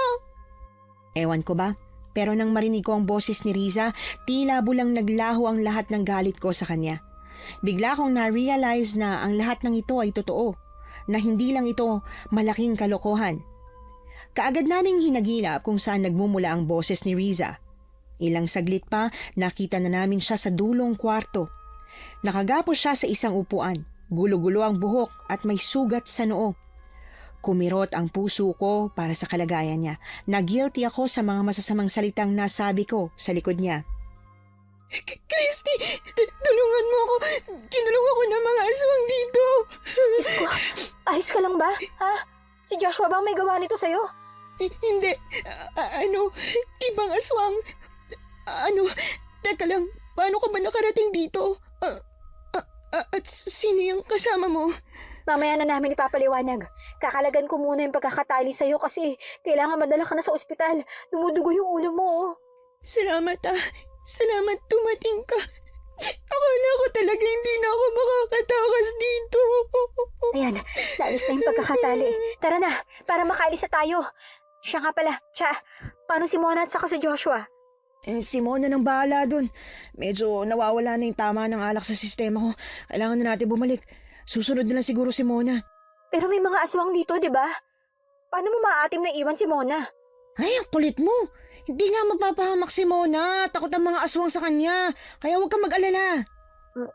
Ewan ko ba? Pero nang marinig ko ang boses ni Riza, tila bulang naglaho ang lahat ng galit ko sa kanya. Bigla kong na-realize na ang lahat ng ito ay totoo, na hindi lang ito malaking kalokohan. Kaagad naming hinagilap kung saan nagmumula ang boses ni Riza. Ilang saglit pa, nakita na namin siya sa dulong kwarto. Nakagapos siya sa isang upuan, gulo-gulo ang buhok at may sugat sa noo. Kumirot ang puso ko para sa kalagayan niya. Na-guilty ako sa mga masasamang salitang nasabi ko sa likod niya. Christy, tulungan mo ako. Kinulong ako ng mga aswang dito. Diyos ko, ayos ka lang ba? Ha? Si Joshua ba may gawa nito sa'yo? Hindi. Ibang aswang. Teka lang. Paano ka ba nakarating dito? At sino yung kasama mo? Mamaya na namin ipapaliwanag. Kakalagan ko muna yung pagkakatali sa'yo kasi kailangan madala ka na sa ospital. Dumudugo yung ulo mo. Salamat Salamat dumating ka. Akala ko talaga hindi na ako makakatakas dito. Ayan, naalis na yung pagkakatali. Tara na, para makaalis na tayo. Siya nga pala, Cha, paano si Mona at saka si Joshua? Si Mona nang bahala dun. Medyo nawawala na yung tama ng alak sa sistema ko. Kailangan na natin bumalik. Susunod na lang siguro si Mona. Pero may mga aswang dito, di ba? Paano mo maatim na iwan si Mona? Ay, ang kulit mo. Hindi nga mapapahamak si Mona. Takot ang mga aswang sa kanya. Kaya huwag kang mag-alala.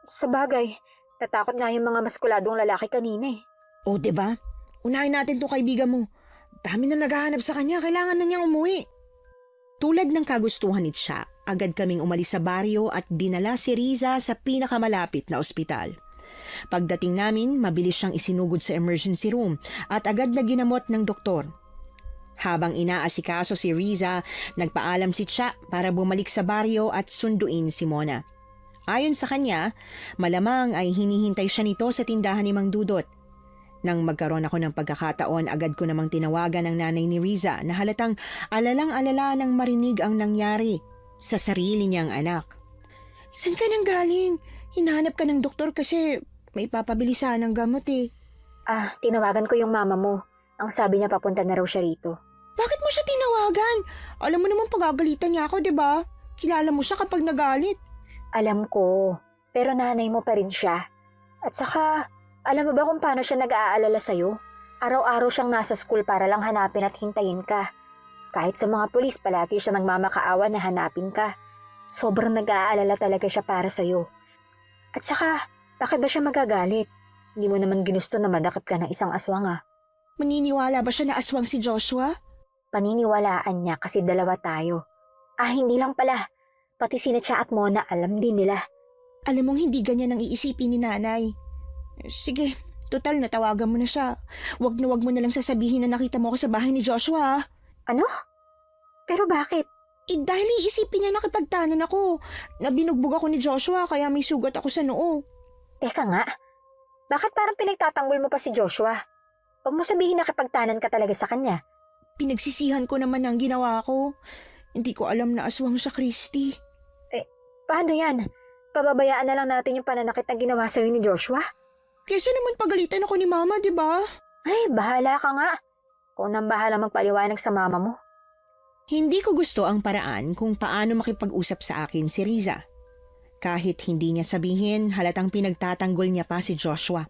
Sa bagay, natakot nga yung mga maskuladong lalaki kanina eh. O, diba? Unahin natin tong kaibigan mo. Dami na naghahanap sa kanya. Kailangan na niyang umuwi. Tulad ng kagustuhan ni Cha, agad kaming umalis sa baryo at dinala si Riza sa pinakamalapit na ospital. Pagdating namin, mabilis siyang isinugod sa emergency room at agad na ginamot ng doktor. Habang inaasikaso si Riza, nagpaalam si Cha para bumalik sa baryo at sunduin si Mona. Ayon sa kanya, malamang ay hinihintay siya nito sa tindahan ni Mang Dudot. Nang magkaroon ako ng pagkakataon, agad ko namang tinawagan ang nanay ni Riza na halatang alalang-alala nang marinig ang nangyari sa sarili niyang anak. "Saan ka nang galing? Hinahanap ka ng doktor kasi may papabili sana ng gamot eh." Tinawagan ko yung mama mo. Ang sabi niya papunta na raw siya rito. "Bakit mo siya tinawagan? Alam mo naman pagagalitan niya ako, 'di ba? Kilala mo siya kapag nagalit." Alam ko, pero nanay mo pa rin siya. At saka, alam mo ba kung paano siya nag-aalala sa'yo? Araw-araw siyang nasa school para lang hanapin at hintayin ka. Kahit sa mga pulis, palagi siya nagmamakaawa na hanapin ka. Sobrang nag-aalala talaga siya para sa'yo. At saka, bakit ba siya magagalit? Hindi mo naman ginusto na madakip ka ng isang aswang ah. Maniniwala ba siya na aswang si Joshua? Paniniwalaan niya kasi dalawa tayo. Hindi lang pala. Pati sina Cha at Mona alam din nila. Alam mong hindi ganyan ang iisipin ni nanay. Sige, total natawagan mo na siya. Wag mo na lang sasabihin na nakita mo ako sa bahay ni Joshua. Ano? Pero bakit? Dahil iisipin niya nakipagtanan ako. Nabinugbog ako ni Joshua kaya may sugat ako sa noo. Teka nga, bakit parang pinagtatanggol mo pa si Joshua? Huwag mo sabihin nakipagtanan ka talaga sa kanya. Pinagsisihan ko naman ang ginawa ko. Hindi ko alam na aswang siya, Christy. Paano yan? Pababayaan na lang natin yung pananakit na ginawa sa'yo ni Joshua? Kesa naman pagalitan ako ni Mama, di ba? Ay, bahala ka nga. Kung nang bahala magpaliwanag sa mama mo. Hindi ko gusto ang paraan kung paano makipag-usap sa akin si Riza. Kahit hindi niya sabihin, halatang pinagtatanggol niya pa si Joshua.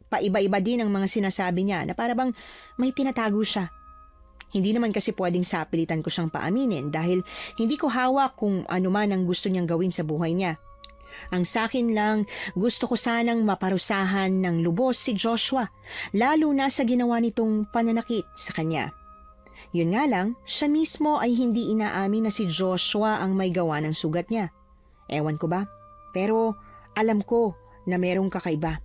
Paiba-iba din ang mga sinasabi niya na parabang may tinatago siya. Hindi naman kasi pwedeng sapilitan ko siyang paaminin dahil hindi ko hawak kung ano man ang gusto niyang gawin sa buhay niya. Ang sakin lang, gusto ko sanang maparusahan ng lubos si Joshua, lalo na sa ginawa nitong pananakit sa kanya. Yun nga lang, siya mismo ay hindi inaamin na si Joshua ang may gawa ng sugat niya. Ewan ko ba? Pero alam ko na merong kakaiba.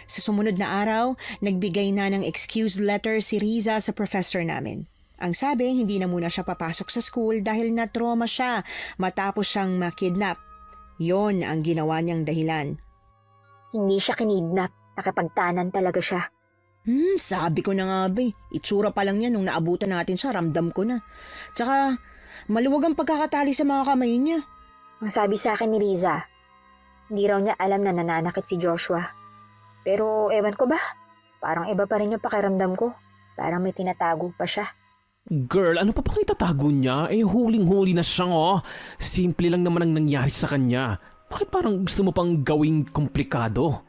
Sa sumunod na araw, nagbigay na ng excuse letter si Riza sa professor namin. Ang sabi, hindi na muna siya papasok sa school dahil na-trauma siya matapos siyang makidnap. Yon ang ginawa niyang dahilan. Hindi siya kinidnap. Nakipagtanan talaga siya. Sabi ko na nga ba itsura pa lang niya nung naabutan natin siya, ramdam ko na. Tsaka, maluwag ang pagkakatali sa mga kamay niya. Ang sabi sa akin ni Riza, hindi raw niya alam na nananakit si Joshua. Pero ewan ko ba, parang iba pa rin yung pakiramdam ko. Parang may tinatago pa siya. Girl, ano pa pang itatago niya? Huling-huli na siya oh. Simple lang naman ang nangyari sa kanya. Bakit parang gusto mo pang gawing komplikado?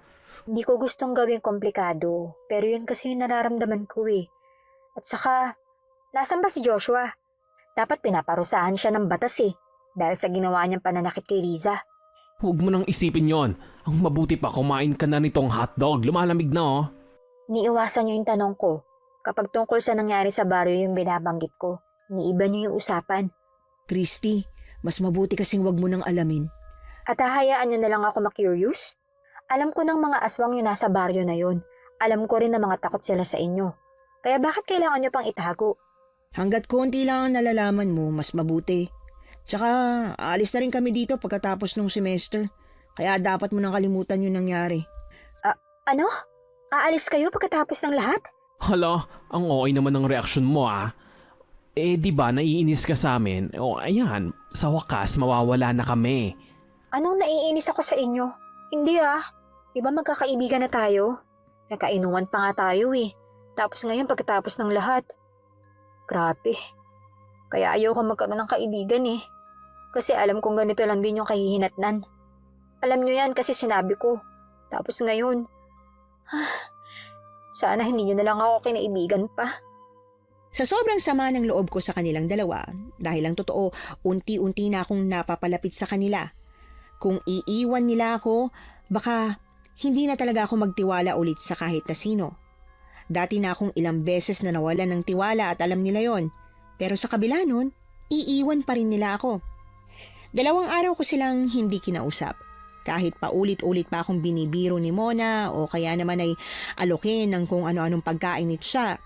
Hindi ko gustong gawing komplikado, pero yun kasi yung nararamdaman ko eh. At saka, nasan ba si Joshua? Dapat pinaparusahan siya ng batas eh, dahil sa ginawa niyang pananakit kay Riza. Huwag mo nang isipin yon. Ang mabuti pa kumain ka na nitong hotdog. Lumalamig na oh. Niiwasan niyo yung tanong ko. Kapag tungkol sa nangyari sa baryo yung binabanggit ko, niiba niyo yung usapan. Christy, mas mabuti kasing wag mo nang alamin. At hahayaan niyo na lang ako ma-curious? Alam ko ng mga aswang yung nasa baryo na yun. Alam ko rin na mga takot sila sa inyo. Kaya bakit kailangan niyo pang itago? Hanggat konti lang ang nalalaman mo, mas mabuti. Tsaka, aalis na rin kami dito pagkatapos ng semester. Kaya dapat mo nang kalimutan yung nangyari. Ano? Aalis kayo pagkatapos ng lahat? Hala, ang okay naman ng reaksyon mo ah. Di ba naiinis ka sa amin? Ayan, sa wakas mawawala na kami. Anong naiinis ako sa inyo? Hindi ah. Di ba magkakaibigan na tayo? Nagkainuman pa nga tayo eh. Tapos ngayon pagkatapos ng lahat. Grabe. Kaya ayoko magkaroon ng kaibigan eh. Kasi alam kong ganito lang din yung kahihinatnan. Alam nyo yan kasi sinabi ko. Tapos ngayon, sana hindi nyo na lang ako kinaibigan pa. Sa sobrang sama ng loob ko sa kanilang dalawa, dahil ang totoo, unti-unti na akong napapalapit sa kanila. Kung iiwan nila ako, baka hindi na talaga ako magtiwala ulit sa kahit na sino. Dati na akong ilang beses na nawalan ng tiwala at alam nila yon. Pero sa kabila nun, iiwan pa rin nila ako. 2 araw ko silang hindi kinausap. Kahit paulit-ulit pa akong binibiro ni Mona o kaya naman ay alokin ng kung ano-anong pagkain ni Cha,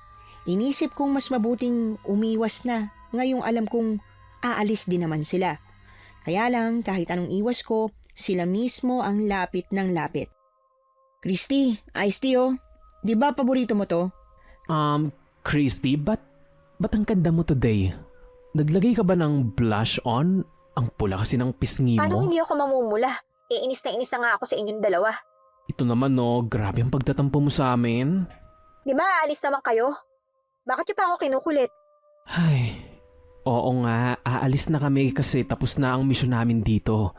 Inisip kong mas mabuting umiwas na ngayong alam kong aalis din naman sila. Kaya lang kahit anong iwas ko, sila mismo ang lapit ng lapit. Christy, iced tea oh. Di ba paborito mo to? Christy, ba't ang ganda mo today? Naglagay ka ba ng blush on? Ang pula kasi ng pisngi Paano mo. hindi ako mamumula? Iinis na nga ako sa inyong dalawa. Ito naman no, grabe ang pagtatampo mo sa amin. Di ba aalis naman kayo? Bakit niyo pa ako kinukulit? Ay, oo nga, aalis na kami kasi tapos na ang misyon namin dito.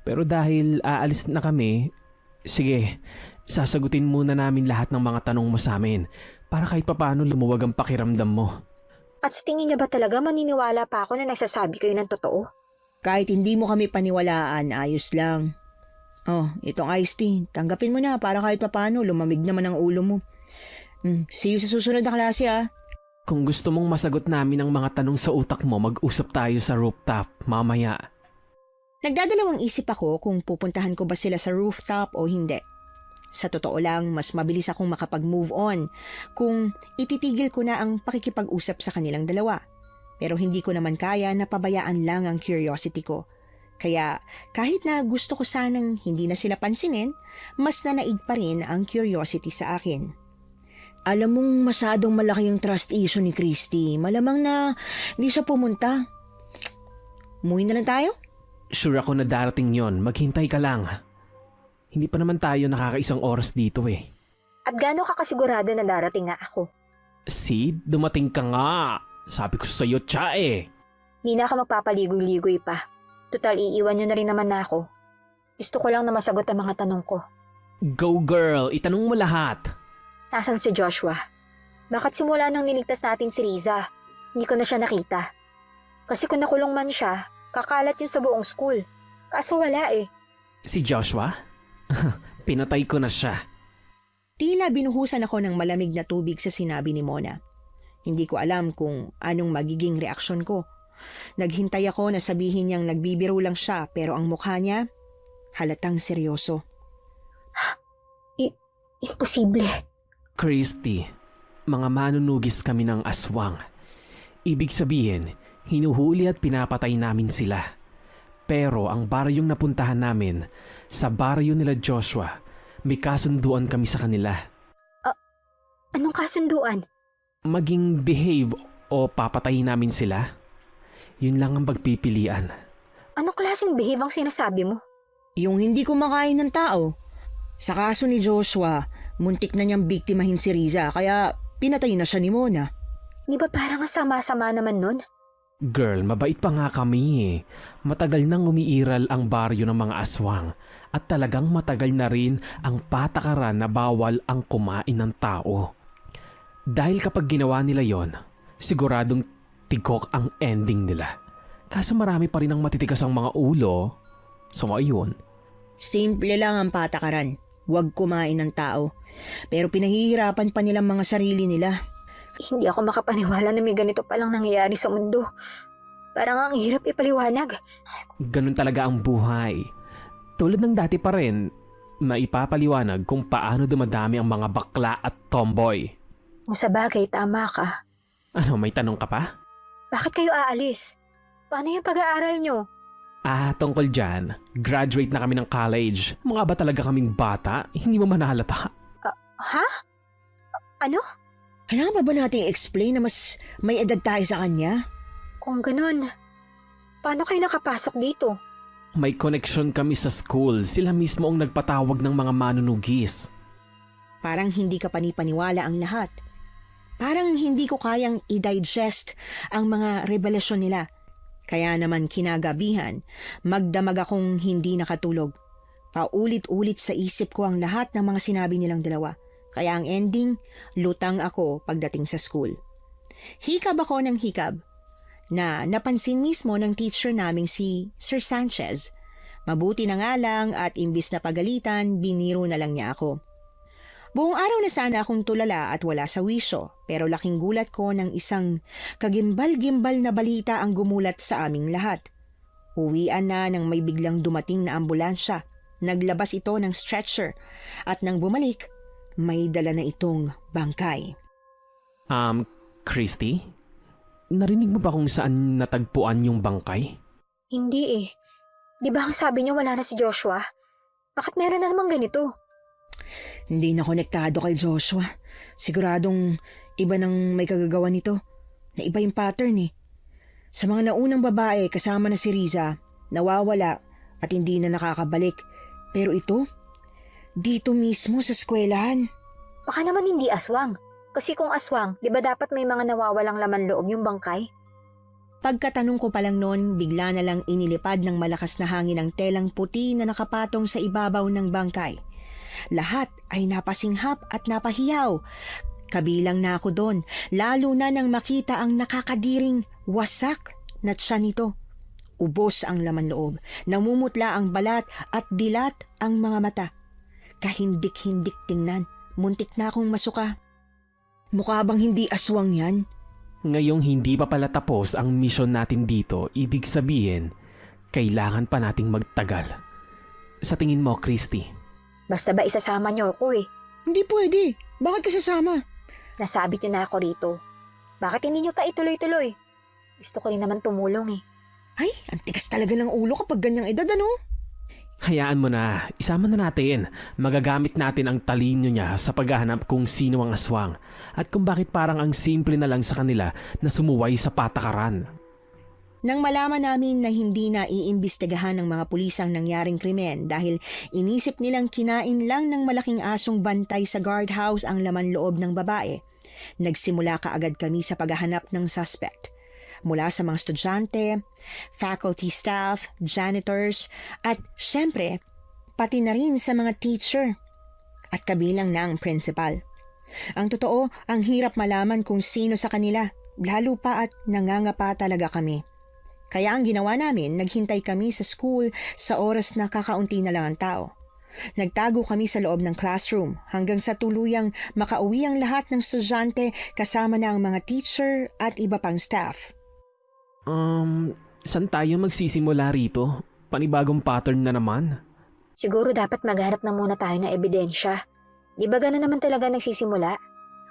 Pero dahil aalis na kami, sige, sasagutin muna namin lahat ng mga tanong mo sa amin para kahit papaano lumuwag ang pakiramdam mo. At sa tingin niya ba talaga maniniwala pa ako na nagsasabi kayo ng totoo? Kahit hindi mo kami paniwalaan, ayos lang. Oh, itong iced tea, tanggapin mo na para kahit papaano lumamig naman ang ulo mo. See you sa susunod na klase ah. Kung gusto mong masagot namin ang mga tanong sa utak mo, mag-usap tayo sa rooftop mamaya. Nagdadalawang isip ako kung pupuntahan ko ba sila sa rooftop o hindi. Sa totoo lang, mas mabilis akong makapag-move on kung ititigil ko na ang pakikipag-usap sa kanilang dalawa. Pero hindi ko naman kaya na pabayaan lang ang curiosity ko. Kaya kahit na gusto ko sanang hindi na sila pansinin, mas nanaig pa rin ang curiosity sa akin. Alam mong masyadong malaki yung trust issue ni Christy. Malamang na hindi siya pumunta. Umuwi na lang tayo? Sure ako na darating yon, maghintay ka lang. Hindi pa naman tayo nakakaisang oras dito eh. At gaano ka kasigurado na darating nga ako? See, dumating ka nga. Sabi ko sa'yo, tsa eh. Hindi na ako magpapaligoy-ligoy pa. Total, iiwan niyo na rin naman na ako. Gusto ko lang na masagot ang mga tanong ko. Go girl, itanong mo lahat. Nasaan si Joshua? Bakit simula nang niligtas natin si Riza, hindi ko na siya nakita? Kasi kung nakulong man siya, kakalat yun sa buong school. Kaso wala eh. Si Joshua? Pinatay ko na siya. Tila binuhusan ako ng malamig na tubig sa sinabi ni Mona. Hindi ko alam kung anong magiging reaksyon ko. Naghintay ako na sabihin niyang nagbibiro lang siya pero ang mukha niya halatang seryoso. Imposible. Christy, mga manunugis kami ng aswang. Ibig sabihin, hinuhuli at pinapatay namin sila. Pero ang baryong napuntahan namin, sa baryo nila Joshua, may kasunduan kami sa kanila. Anong kasunduan? Maging behave o papatayin namin sila? Yun lang ang pagpipilian. Anong klaseng behave ang sinasabi mo? Yung hindi kumakain ng tao. Sa kaso ni Joshua, muntik na niyang biktimahin si Riza kaya pinatay na siya ni Mona. Di ba parang sama-sama naman nun? Girl, mabait pa nga kami eh. Matagal nang umiiral ang baryo ng mga aswang at talagang matagal na rin ang patakaran na bawal ang kumain ng tao. Dahil kapag ginawa nila yon, siguradong tigok ang ending nila. Kaso marami pa rin ang matitigas ang mga ulo. So ayun. Simple lang ang patakaran. Huwag kumain ng tao. Pero pinahihirapan pa nilang mga sarili nila. Hindi ako makapaniwala na may ganito palang nangyayari sa mundo. Parang ang hirap ipaliwanag. Ganun talaga ang buhay. Tulad ng dati pa rin, maipapaliwanag kung paano dumadami ang mga bakla at tomboy. Kung sa bagay, tama ka. Ano, may tanong ka pa? Bakit kayo aalis? Paano yung pag-aaral nyo? Tungkol dyan, graduate na kami ng college. Mga ba talaga kaming bata? Hindi mo manahalata. Ha? Ano? Kailangan pa ba natin i-explain na mas may edad tayo sa kanya? Kung ganun, paano kayo nakapasok dito? May connection kami sa school. Sila mismo ang nagpatawag ng mga manunugis. Parang hindi ka panipaniwala ang lahat. Parang hindi ko kayang i-digest ang mga revelasyon nila. Kaya naman kinagabihan, magdamag akong hindi nakatulog. Paulit-ulit sa isip ko ang lahat ng mga sinabi nilang dalawa. Kaya ang ending, lutang ako pagdating sa school. Hikab ako ng hikab na napansin mismo ng teacher naming si Sir Sanchez. Mabuti na nga lang at imbis na pagalitan, biniro na lang niya ako. Buong araw na sana akong tulala at wala sa wisyo, pero laking gulat ko ng isang kagimbal-gimbal na balita ang gumulat sa aming lahat. Uwian na nang may biglang dumating na ambulansya. Naglabas ito ng stretcher at nang bumalik, may dala na itong bangkay. Christy, narinig mo ba kung saan natagpuan yung bangkay? Hindi eh. Di ba ang sabi niyo wala na si Joshua? Bakit meron na naman ganito? Hindi na konektado kay Joshua. Siguradong iba nang may kagagawa nito. Na iba yung pattern eh. Sa mga naunang babae kasama na si Riza, nawawala at hindi na nakakabalik. Pero ito, dito mismo sa eskwelahan. Baka naman hindi aswang. Kasi kung aswang, di ba dapat may mga nawawalang laman loob yung bangkay? Pagkatanong ko pa lang noon, bigla na lang inilipad ng malakas na hangin ang telang puti na nakapatong sa ibabaw ng bangkay. Lahat ay napasinghap at napahiyaw. Kabilang na ako doon, lalo na nang makita ang nakakadiring wasak na tiyan nito. Ubos ang laman loob, namumutla ang balat at dilat ang mga mata. Kahindik-hindik tingnan, muntik na akong masuka. Mukha bang hindi aswang yan? Ngayong hindi pa pala tapos ang misyon natin dito, ibig sabihin, kailangan pa nating magtagal. Sa tingin mo, Christy? Basta ba isasama niyo ako eh? Hindi pwede. Bakit ka sasama? Nasabit niyo na ako rito. Bakit hindi niyo pa ituloy-tuloy? Gusto ko rin naman tumulong eh. Ay, ang tigas talaga ng ulo kapag ganyang edad, ano? Hayaan mo na, isama na natin. Magagamit natin ang talino niya sa paghahanap kung sino ang aswang at kung bakit parang ang simple na lang sa kanila na sumuway sa patakaran. Nang malaman namin na hindi na iimbestigahan ng mga pulis ang nangyaring krimen dahil inisip nilang kinain lang ng malaking asong bantay sa guardhouse ang laman loob ng babae, nagsimula kaagad kami sa paghahanap ng suspect. Mula sa mga estudyante, faculty staff, janitors, at syempre, pati na rin sa mga teacher at kabilang na ang principal. Ang totoo, ang hirap malaman kung sino sa kanila, lalo pa at nangangapa talaga kami. Kaya ang ginawa namin, naghintay kami sa school sa oras na kakaunti na lang ang tao. Nagtago kami sa loob ng classroom hanggang sa tuluyang makauwi ang lahat ng estudyante kasama na ang mga teacher at iba pang staff. Saan tayo magsisimula rito? Panibagong pattern na naman. Siguro dapat maghanap na muna tayo ng ebidensya. Di ba gano'n naman talaga nagsisimula?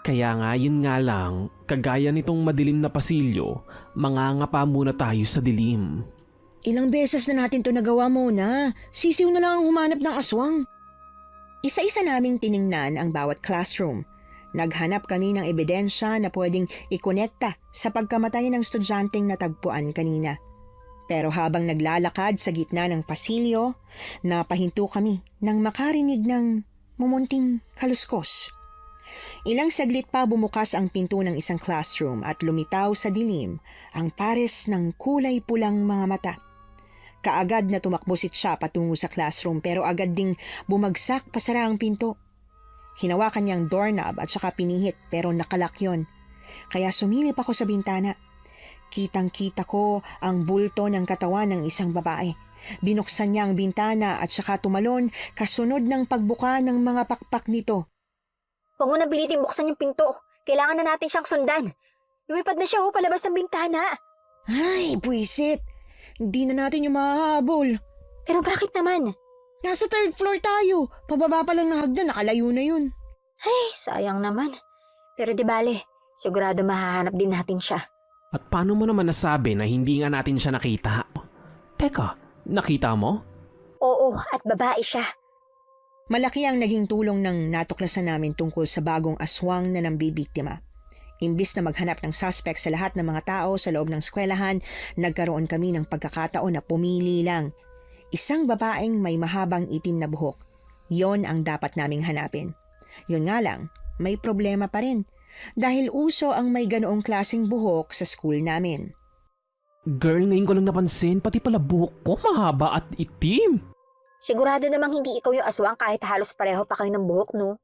Kaya nga yun nga lang, kagaya nitong madilim na pasilyo, mangangapa muna tayo sa dilim. Ilang beses na natin to nagawa muna. Sisiw na lang ang humanap ng aswang. Isa-isa naming tiningnan ang bawat classroom. Naghanap kami ng ebidensya na pwedeng ikonekta sa pagkamatay ng estudyanteng natagpuan kanina. Pero habang naglalakad sa gitna ng pasilyo, napahinto kami nang makarinig ng mumunting kaluskos. Ilang saglit pa bumukas ang pinto ng isang classroom at lumitaw sa dilim ang pares ng kulay pulang mga mata. Kaagad na tumakbo si Cha patungo sa classroom pero agad ding bumagsak pasara ang pinto. Hinawakan niyang doorknob at saka pinihit pero nakalak yon. Kaya sumilip ako sa bintana. Kitang-kita ko ang bulto ng katawan ng isang babae. Binuksan niya ang bintana at saka tumalon kasunod ng pagbuka ng mga pakpak nito. Huwag mo na binitin buksan yung pinto. Kailangan na natin siyang sundan. Lumipad na siya palabas ng bintana. Ay, buwisit! Hindi na natin yung mahahabol. Pero bakit naman? Nasa third floor tayo. Pababa pa lang ng hagdan, nakalayo na yun. Ay, sayang naman. Pero di bale, sigurado mahahanap din natin siya. At paano mo naman nasabi na hindi nga natin siya nakita? Teka, nakita mo? Oo, at babae siya. Malaki ang naging tulong ng natuklasan namin tungkol sa bagong aswang na nambibiktima. Imbis na maghanap ng suspect sa lahat ng mga tao sa loob ng eskwelahan, nagkaroon kami ng pagkakataon na pumili lang. Isang babaeng may mahabang itim na buhok. Yon ang dapat naming hanapin. Yun nga lang, may problema pa rin. Dahil uso ang may ganoong klaseng buhok sa school namin. Girl, ngayon ko lang napansin, pati pala buhok ko mahaba at itim. Sigurado namang hindi ikaw yung aswang kahit halos pareho pa kayo ng buhok, no?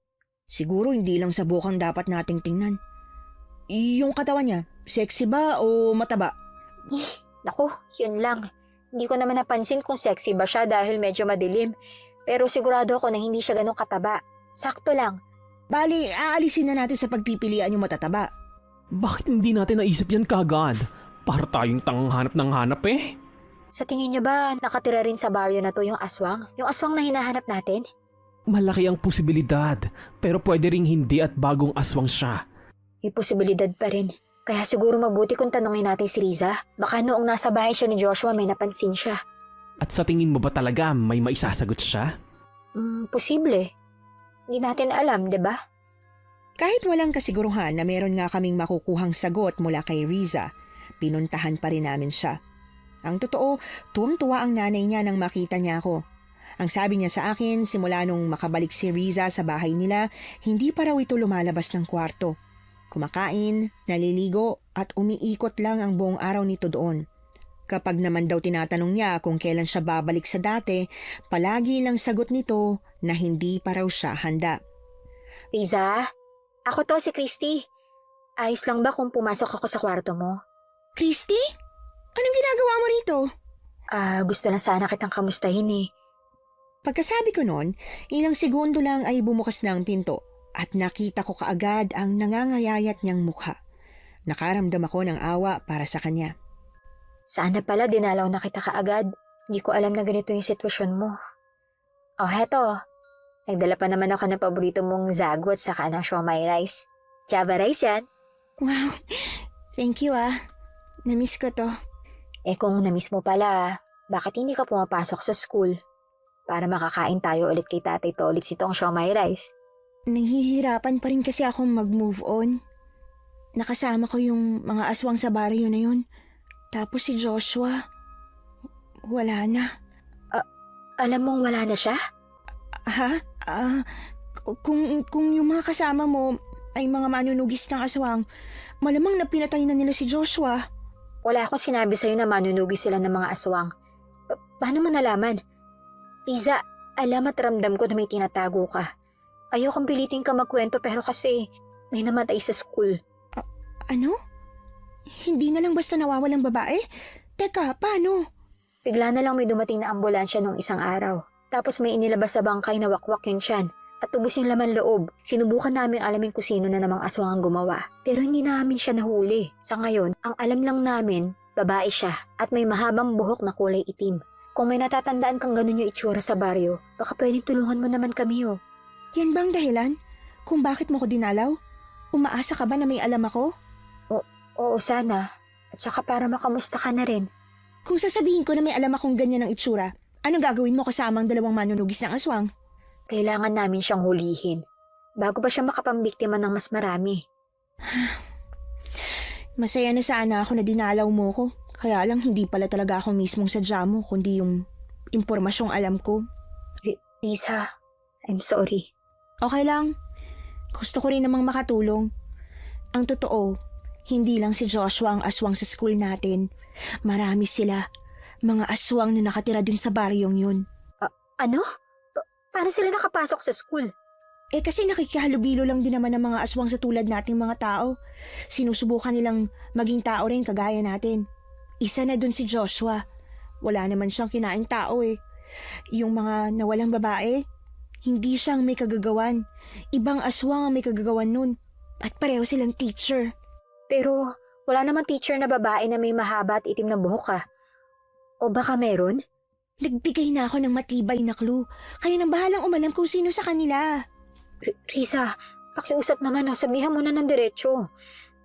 Siguro hindi lang sa buhok ang dapat nating tingnan. Yung katawan niya, sexy ba o mataba? Naku, yun lang. Hindi ko naman napansin kung sexy ba siya dahil medyo madilim. Pero sigurado ako na hindi siya ganun kataba. Sakto lang. Bali, aalisin na natin sa pagpipilian yung matataba. Bakit hindi natin naisip yan kagad? Para tayong tangang hanap ng hanap eh. Sa tingin niyo ba nakatira rin sa baryo na to yung aswang? Yung aswang na hinahanap natin? Malaki ang posibilidad, pero pwede ring hindi at bagong aswang siya. May posibilidad pa rin. Kaya siguro mabuti kung tanungin natin si Riza. Baka noong nasa bahay siya ni Joshua may napansin siya. At sa tingin mo ba talaga may maisasagot siya? Posible. Hindi natin alam, di ba? Kahit walang kasiguruhan na meron nga kaming makukuhang sagot mula kay Riza, pinuntahan pa rin namin siya. Ang totoo, tuwang-tuwa ang nanay niya nang makita niya ako. Ang sabi niya sa akin, simula nung makabalik si Riza sa bahay nila, hindi pa raw ito lumalabas ng kwarto. Kumakain, naliligo at umiikot lang ang buong araw nito doon. Kapag naman daw tinatanong niya kung kailan siya babalik sa dati, palagi lang sagot nito na hindi pa raw siya handa. Riza, ako to si Christy. Ayos lang ba kung pumasok ako sa kwarto mo? Christy? Anong ginagawa mo rito? Gusto lang sana kitang kamustahin eh. Pagkasabi ko noon, ilang segundo lang ay bumukas na ang pinto at nakita ko kaagad ang nangangayayat niyang mukha. Nakaramdam ako ng awa para sa kanya. Sana pala dinalaw na kita kaagad. Hindi ko alam na ganito yung sitwasyon mo. Oh, heto. Nagdala pa naman ako ng paborito mong zago at saka ng siomai rice. Java rice yan. Wow, thank you Namiss ko to. Kung namiss mo pala, bakit hindi ka pumapasok sa school? Para makakain tayo ulit kay Tatay Tolits itong siomai rice. Nahihirapan pa rin kasi akong mag-move on. Nakasama ko yung mga aswang sa baryo na yun. Tapos si Joshua, wala na. Alam mong wala na siya? Ha? Kung yung mga kasama mo ay mga manunugis ng aswang, malamang na pinatay na nila si Joshua. Wala akong sinabi sa'yo na manunugis sila ng mga aswang. Paano mo nalaman? Riza, alam at ramdam ko na may tinatago ka. Ayokong pilitin ka magkwento pero kasi may namatay sa school. Ano? Hindi na lang basta nawawalang babae? Teka, paano? Bigla na lang may dumating na ambulansya nung isang araw. Tapos may inilabas sa bangkay na wakwak yung tiyan. At tubos yung laman loob. Sinubukan namin alamin kung sino na namang aswang ang gumawa. Pero hindi namin siya nahuli. Sa ngayon, ang alam lang namin, babae siya. At may mahabang buhok na kulay itim. Kung may natatandaan kang ganun yung itsura sa baryo, baka pwedeng tulungan mo naman kami oh. Yan bang dahilan? Kung bakit mo ko dinalaw? Umaasa ka ba na may alam ako? Oo, sana. At saka para makamusta ka na rin. Kung sasabihin ko na may alam akong ganyan ang itsura, anong gagawin mo kasama ang dalawang manunugis ng aswang? Kailangan namin siyang hulihin. Bago ba siya makapambiktima ng mas marami? Masaya na sana ako na dinalaw mo ko. Kaya lang hindi pala talaga ako mismong sadya mo, kundi yung impormasyong alam ko. Lisa, I'm sorry. Okay lang. Gusto ko rin namang makatulong. Ang totoo, hindi lang si Joshua ang aswang sa school natin. Marami sila. Mga aswang na nakatira din sa baryong yun. Ano? Paano sila nakapasok sa school? Kasi nakikihalubilo lang din naman ng mga aswang sa tulad nating mga tao. Sinusubukan nilang maging tao rin kagaya natin. Isa na dun si Joshua. Wala naman siyang kinaing tao Yung mga nawalang babae, hindi siyang may kagagawan. Ibang aswang ang may kagagawan nun. At pareho silang teacher. Pero wala namang teacher na babae na may mahaba at itim na buhok O baka meron? Nagbigay na ako ng matibay na clue. Kayo nang bahalang umalam kung sino sa kanila. Risa, pakiusap naman sabihan mo na ng diretso.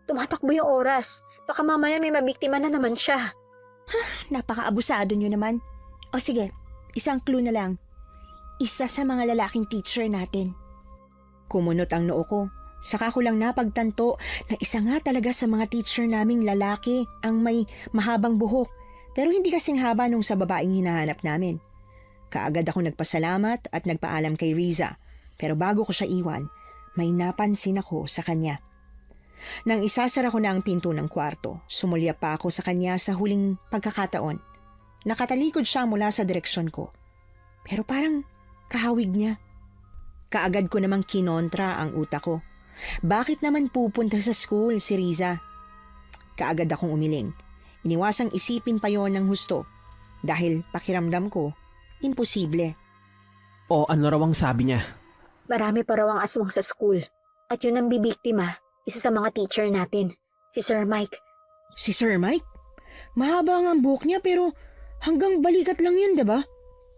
Tumatakbo yung oras. Baka mamaya may mabiktima na naman siya. Napaka-abusado nyo naman. O sige, isang clue na lang. Isa sa mga lalaking teacher natin. Kumunot ang noo ko. Saka ko lang napagtanto na isa nga talaga sa mga teacher naming lalaki ang may mahabang buhok. Pero hindi kasing haba nung sa babaeng hinahanap namin. Kaagad ako nagpasalamat at nagpaalam kay Riza. Pero bago ko siya iwan, may napansin ako sa kanya. Nang isasara ko na ang pinto ng kwarto, sumulya pa ako sa kanya sa huling pagkakataon. Nakatalikod siya mula sa direksyon ko. Pero parang kahawig niya. Kaagad ko namang kinontra ang utak ko. Bakit naman pupunta sa school si Riza? Kaagad akong umiling. Iniwasang isipin pa yon ng husto. Dahil pakiramdam ko, imposible. O ano raw ang sabi niya? Marami pa raw ang aswang sa school. At yun ang bibiktima, isa sa mga teacher natin, si Sir Mike. Si Sir Mike? Mahaba nga ang buhok niya pero hanggang balikat lang yun, diba?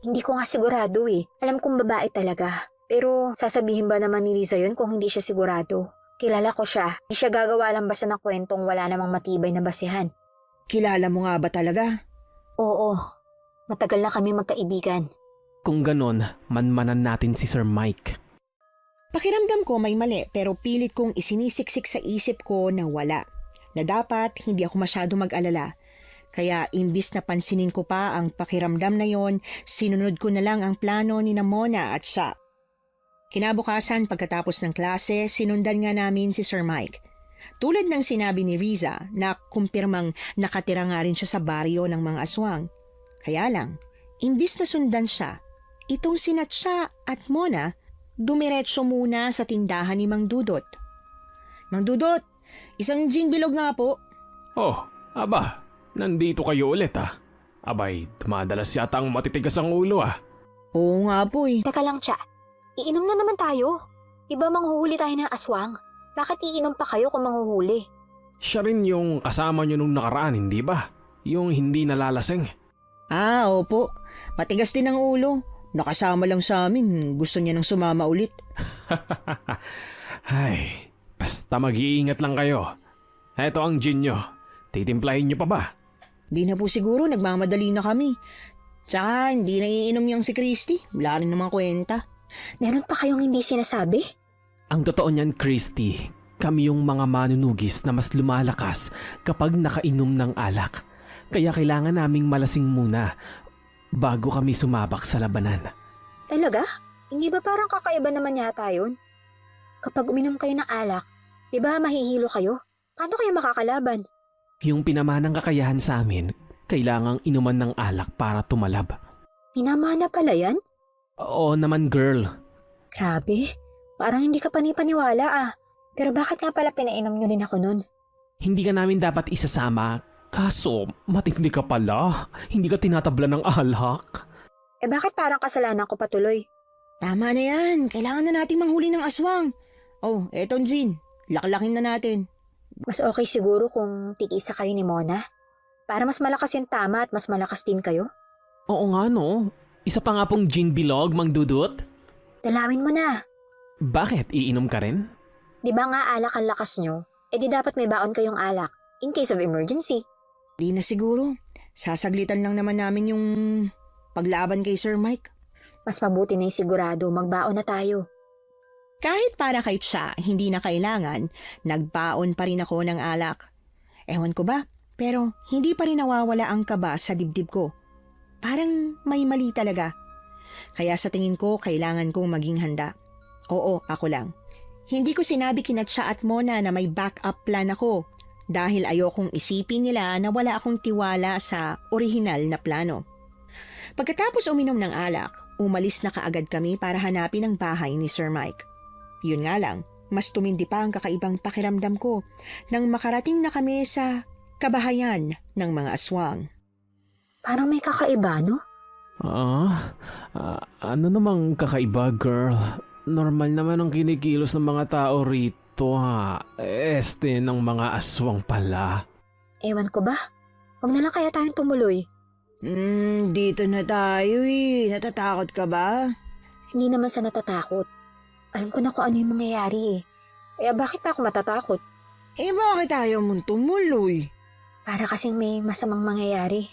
Hindi ko nga sigurado Alam kong babae talaga. Pero sasabihin ba naman ni Lisa yun kung hindi siya sigurado? Kilala ko siya. Hindi siya gagawa lang basta ng kwentong wala namang matibay na basehan. Kilala mo nga ba talaga? Oo, matagal na kami magkaibigan. Kung ganon, manmanan natin si Sir Mike. Pakiramdam ko may mali pero pilit kong isinisiksik sa isip ko na wala. Na dapat hindi ako masyado mag-alala. Kaya imbis na pansinin ko pa ang pakiramdam na yon, sinunod ko na lang ang plano ni Mona at siya. Kinabukasan pagkatapos ng klase, sinundan nga namin si Sir Mike. Tulad ng sinabi ni Riza na kumpirmang nakatira nga rin siya sa baryo ng mga aswang. Kaya lang, imbis na sundan siya, itong sina Tsa at Mona dumiretso muna sa tindahan ni Mang Dudot. Mang Dudot, isang gin bilog nga po. Oh, aba, nandito kayo ulit Abay, dumadalas yata ang matitigas ang ulo Oo nga po eh. Teka lang, Tsa. Iinom na naman tayo. Iba manghuhuli tayo ng aswang. Bakit iinom pa kayo kung manghuhuli? Siya rin yung kasama nyo nung nakaraan, hindi ba? Yung hindi nalalasing. Opo. Matigas din ang ulo. Nakasama lang sa amin. Gusto niya nang sumama ulit. Ay, basta mag-iingat lang kayo. Eto ang gin nyo. Titimplahin nyo pa ba? Di na po siguro, nagmamadali na kami. Tsaka hindi na iinom niyang si Christy. Wala rin namang kwenta. Meron pa kayong hindi sinasabi? Ang totoo niyan, Christy, kami yung mga manunugis na mas lumalakas kapag nakainom ng alak. Kaya kailangan naming malasing muna bago kami sumabak sa labanan. Talaga? Hindi ba parang kakaiba naman yata yun? Kapag uminom kayo ng alak, di ba mahihilo kayo? Paano kayo makakalaban? Yung pinamanang kakayahan sa amin, kailangang inuman ng alak para tumalab. Pinamana pala yan? Oo naman, girl. Grabe, parang hindi ka panipaniwala Pero bakit nga pala pinainom nyo rin ako nun? Hindi ka namin dapat isasama. Kaso, matindi ka pala. Hindi ka tinatabla ng alak. Bakit parang kasalanan ko patuloy? Tama na yan. Kailangan na nating manghuli ng aswang. Oh, etong gin. Laklakin na natin. Mas okay siguro kung tig-isa kayo ni Mona. Para mas malakas yung tama at mas malakas din kayo. Oo nga no. Isa pa nga pong gin bilog, Mang Dudut. Dalawin mo na. Bakit? Iinom ka rin? Di ba nga alak ang lakas nyo? Di dapat may baon kayong alak. In case of emergency. Di na siguro. Sasaglitan lang naman namin yung paglaban kay Sir Mike. Mas mabuti na yung sigurado, magbaon na tayo. Kahit para kay Tsa, hindi na kailangan, nagbaon pa rin ako ng alak. Ewan ko ba, pero hindi pa rin nawawala ang kaba sa dibdib ko. Parang may mali talaga. Kaya sa tingin ko, kailangan kong maging handa. Oo, ako lang. Hindi ko sinabi kina Tsa at Mona na may backup plan ako dahil ayokong isipin nila na wala akong tiwala sa orihinal na plano. Pagkatapos uminom ng alak, umalis na kaagad kami para hanapin ang bahay ni Sir Mike. Yun nga lang, mas tumindi pa ang kakaibang pakiramdam ko nang makarating na kami sa kabahayan ng mga aswang. Parang may kakaiba, no? Ano namang kakaiba, girl? Normal naman ang kinikilos ng mga tao rito, ng mga aswang pala. Ewan ko ba? Huwag na lang kaya tayong tumuloy. Dito na tayo eh. Natatakot ka ba? Hindi naman sa natatakot. Alam ko na kung ano yung mangyayari Kaya bakit pa ako matatakot? Bakit ayaw mong tumuloy? Para kasing may masamang mangyayari.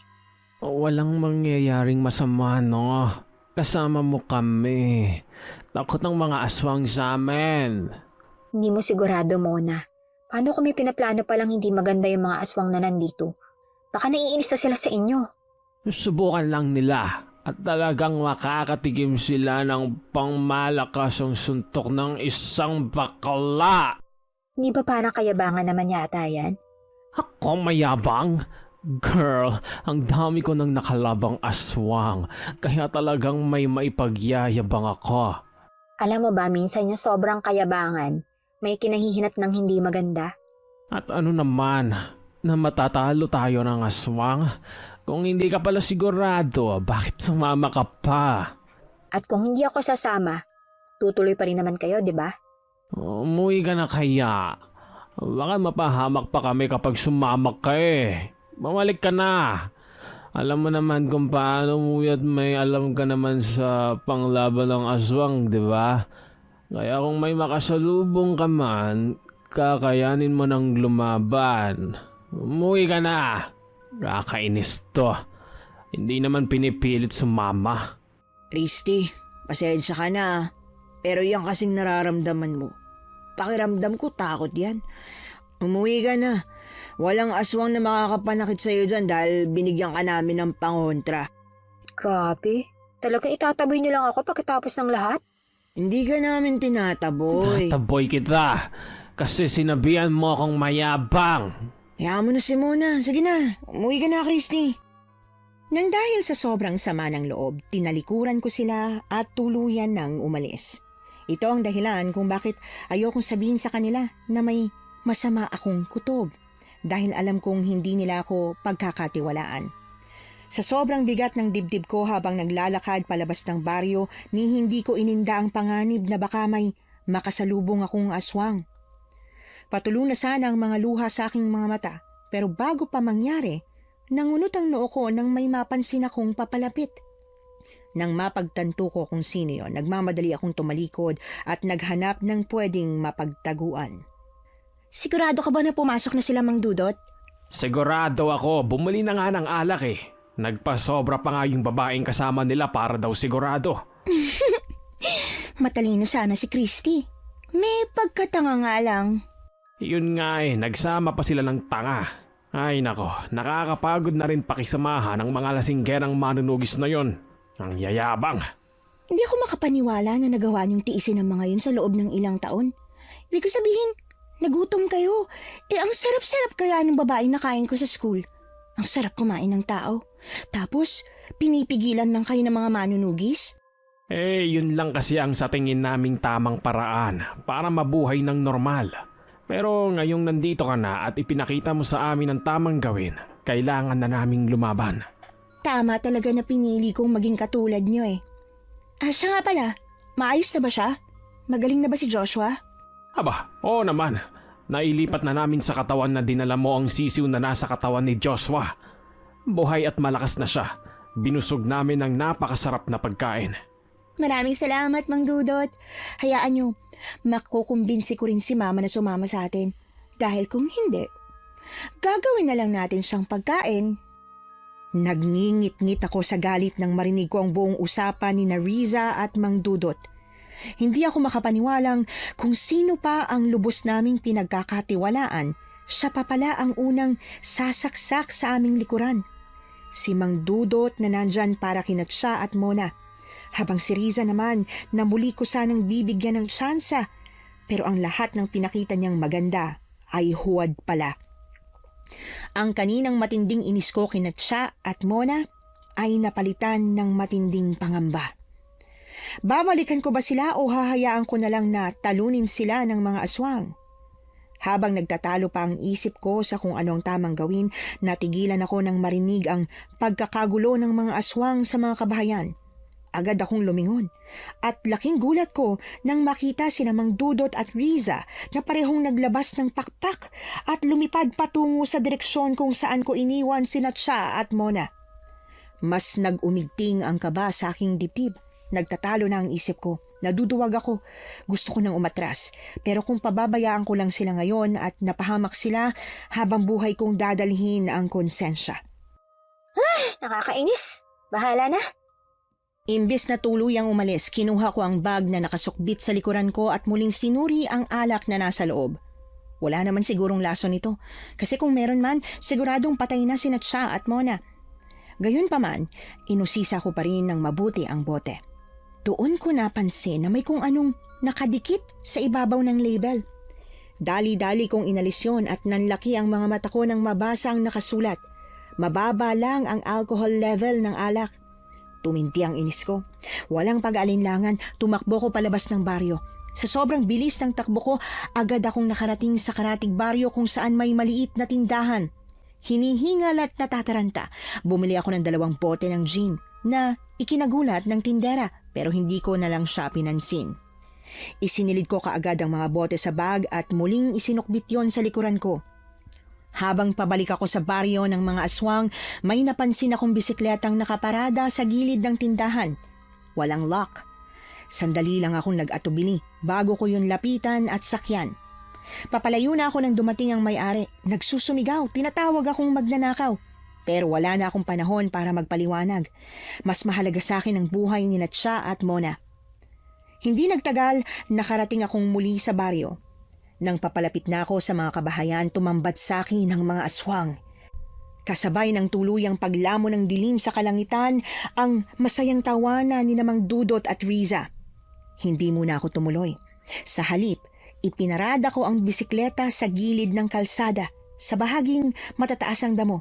Walang mangyayaring masama, no? Kasama mo kami. Takot ng mga aswang sa amin. Hindi mo sigurado, Mona. Paano kung may pinaplano palang hindi maganda yung mga aswang na nandito? Baka naiinis na sila sa inyo. Subukan lang nila at talagang makakatigim sila ng pangmalakasang suntok ng isang bakla. Hindi ba parang kayabangan naman yata yan? Ako mayabang? Girl, ang dami ko ng nakalabang aswang, kaya talagang may maipagyayabang ako. Alam mo ba, minsan yung sobrang kayabangan, may kinahihinat ng hindi maganda. At ano naman, na matatalo tayo ng aswang? Kung hindi ka pala sigurado, bakit sumama ka pa? At kung hindi ako sasama, tutuloy pa rin naman kayo, di ba? Umuwi ka na kaya. Baka mapahamak pa kami kapag sumamak ka Mamalik ka na. Alam mo naman kung paano umuwi at may alam ka naman sa panglaban ng aswang, di ba? Kaya kung may makasalubong ka man, kakayanin mo ng lumaban. Umuwi ka na. Kakainis to. Hindi naman pinipilit sumama. Christy, pasensya ka na. Pero yan kasing nararamdaman mo. Pakiramdam ko takot yan. Umuwi ka na. Walang aswang na makakapanakit sa'yo dyan dahil binigyan ka namin ng pangontra. Grabe. Talaga itataboy niyo lang ako pagkatapos ng lahat? Hindi ka namin tinataboy. Tataboy kita. Kasi sinabihan mo akong mayabang. Hayaan mo na si Mona. Sige na, umuwi ka na, Christy. Nang dahil sa sobrang sama ng loob, tinalikuran ko sila at tuluyan nang umalis. Ito ang dahilan kung bakit ayokong sabihin sa kanila na may masama akong kutob dahil alam kong hindi nila ako pagkakatiwalaan. Sa sobrang bigat ng dibdib ko habang naglalakad palabas ng baryo, ni hindi ko ininda ang panganib na baka may makasalubong akong aswang. Patuloy na sana ang mga luha sa aking mga mata, pero bago pa mangyari, nangunot ang noo ko nang may mapansin akong papalapit. Nang mapagtanto ko kung sino yon, nagmamadali akong tumalikod at naghanap ng pwedeng mapagtaguan. Sigurado ka ba na pumasok na sila, Mang Dudot? Sigurado ako, bumili na nga ng alak eh. Nagpasobra pa nga yung babaeng kasama nila para daw sigurado. Matalino sana si Christy. May pagkatanga nga lang. Yun nga eh, nagsama pa sila ng tanga. Ay nako, nakakapagod na rin pakisamahan ng mga lasinggerang manunugis na yon. Ang yayabang. Hindi ako makapaniwala na nagawa niyong tiisin ang mga yun sa loob ng ilang taon. Ibig ko sabihin, nagutom kayo. Ang sarap-sarap kaya ng babaeng nakain ko sa school. Ang sarap kumain ng tao. Tapos, pinipigilan lang kayo ng mga manunugis? Yun lang kasi ang sa tingin naming tamang paraan para mabuhay ng normal. Pero ngayong nandito ka na at ipinakita mo sa amin ang tamang gawin, kailangan na naming lumaban. Tama talaga na pinili kong maging katulad niyo eh. Siya nga pala, maayos na ba siya? Magaling na ba si Joshua? Aba, oo naman. Nailipat na namin sa katawan na dinala mo ang sisiw na nasa katawan ni Joshua. Buhay at malakas na siya. Binusog namin ng napakasarap na pagkain. Maraming salamat, Mang Dudot. Hayaan niyo, makukumbinsi ko rin si Mama na sumama sa atin. Dahil kung hindi, gagawin na lang natin siyang pagkain. Nagngingit-ngit ako sa galit nang marinig ko ang buong usapan ni Riza at Mang Dudot. Hindi ako makapaniwalang kung sino pa ang lubos naming pinagkakatiwalaan, siya pa pala ang unang sasaksak sa aming likuran. Si Mang Dudot na nandyan para kinat siya at Mona. Habang si Riza naman na muli ko sanang bibigyan ng tsansa, pero ang lahat ng pinakita niyang maganda ay huwad pala. Ang kaninang matinding inis ko kinat siya at Mona ay napalitan ng matinding pangamba. Babalikan ko ba sila o hahayaan ko na lang na talunin sila ng mga aswang? Habang nagtatalo pa ang isip ko sa kung anong tamang gawin, natigilan ako nang marinig ang pagkakagulo ng mga aswang sa mga kabahayan. Agad akong lumingon at laking gulat ko nang makita sina Mang Dudot at Riza na parehong naglabas ng pakpak at lumipad patungo sa direksyon kung saan ko iniwan sina Tsa at Mona. Mas nag-umigting ang kaba sa aking dibdib. Nagtatalo na ang isip ko. Naduduwag ako. Gusto ko nang umatras. Pero kung pababayaan ko lang sila ngayon at napahamak sila, habang buhay kong dadalhin ang konsensya. Nakakainis. Bahala na. Imbis na tuluyang umalis, kinuha ko ang bag na nakasukbit sa likuran ko at muling sinuri ang alak na nasa loob. Wala naman sigurong lason nito. Kasi kung meron man, siguradong patay na sina Tsa at Mona. Gayunpaman, inusisa ko pa rin ng mabuti ang bote. Doon ko napansin na may kung anong nakadikit sa ibabaw ng label. Dali-dali kong inalis yun at nanlaki ang mga mata ko nang mabasa ang nakasulat. Mababa lang ang alcohol level ng alak. Tuminti ang inis ko. Walang pag-alinlangan, tumakbo ko palabas ng baryo. Sa sobrang bilis ng takbo ko, agad akong nakarating sa karatig baryo kung saan may maliit na tindahan. Hinihingal at natataranta. Bumili ako ng 2 bote ng gin na ikinagulat ng tindera pero hindi ko na lang siya pinansin. Isinilid ko kaagad ang mga bote sa bag at muling isinukbit yon sa likuran ko. Habang pabalik ako sa baryo ng mga aswang, may napansin akong bisikletang nakaparada sa gilid ng tindahan. Walang lock. Sandali lang akong nag-atubili bago ko yun lapitan at sakyan. Papalayo na ako nang dumating ang may-ari. Nagsusumigaw, tinatawag akong magnanakaw. Pero wala na akong panahon para magpaliwanag. Mas mahalaga sa akin ang buhay ni Natsa at Mona. Hindi nagtagal, nakarating akong muli sa baryo. Nang papalapit na ako sa mga kabahayan, tumambat sa akin ang mga aswang. Kasabay ng tuluyang paglamon ng dilim sa kalangitan, ang masayang tawanan ni Namang Dudot at Riza. Hindi muna ako tumuloy. Sa halip, ipinarada ko ang bisikleta sa gilid ng kalsada, sa bahaging matataas ang damo.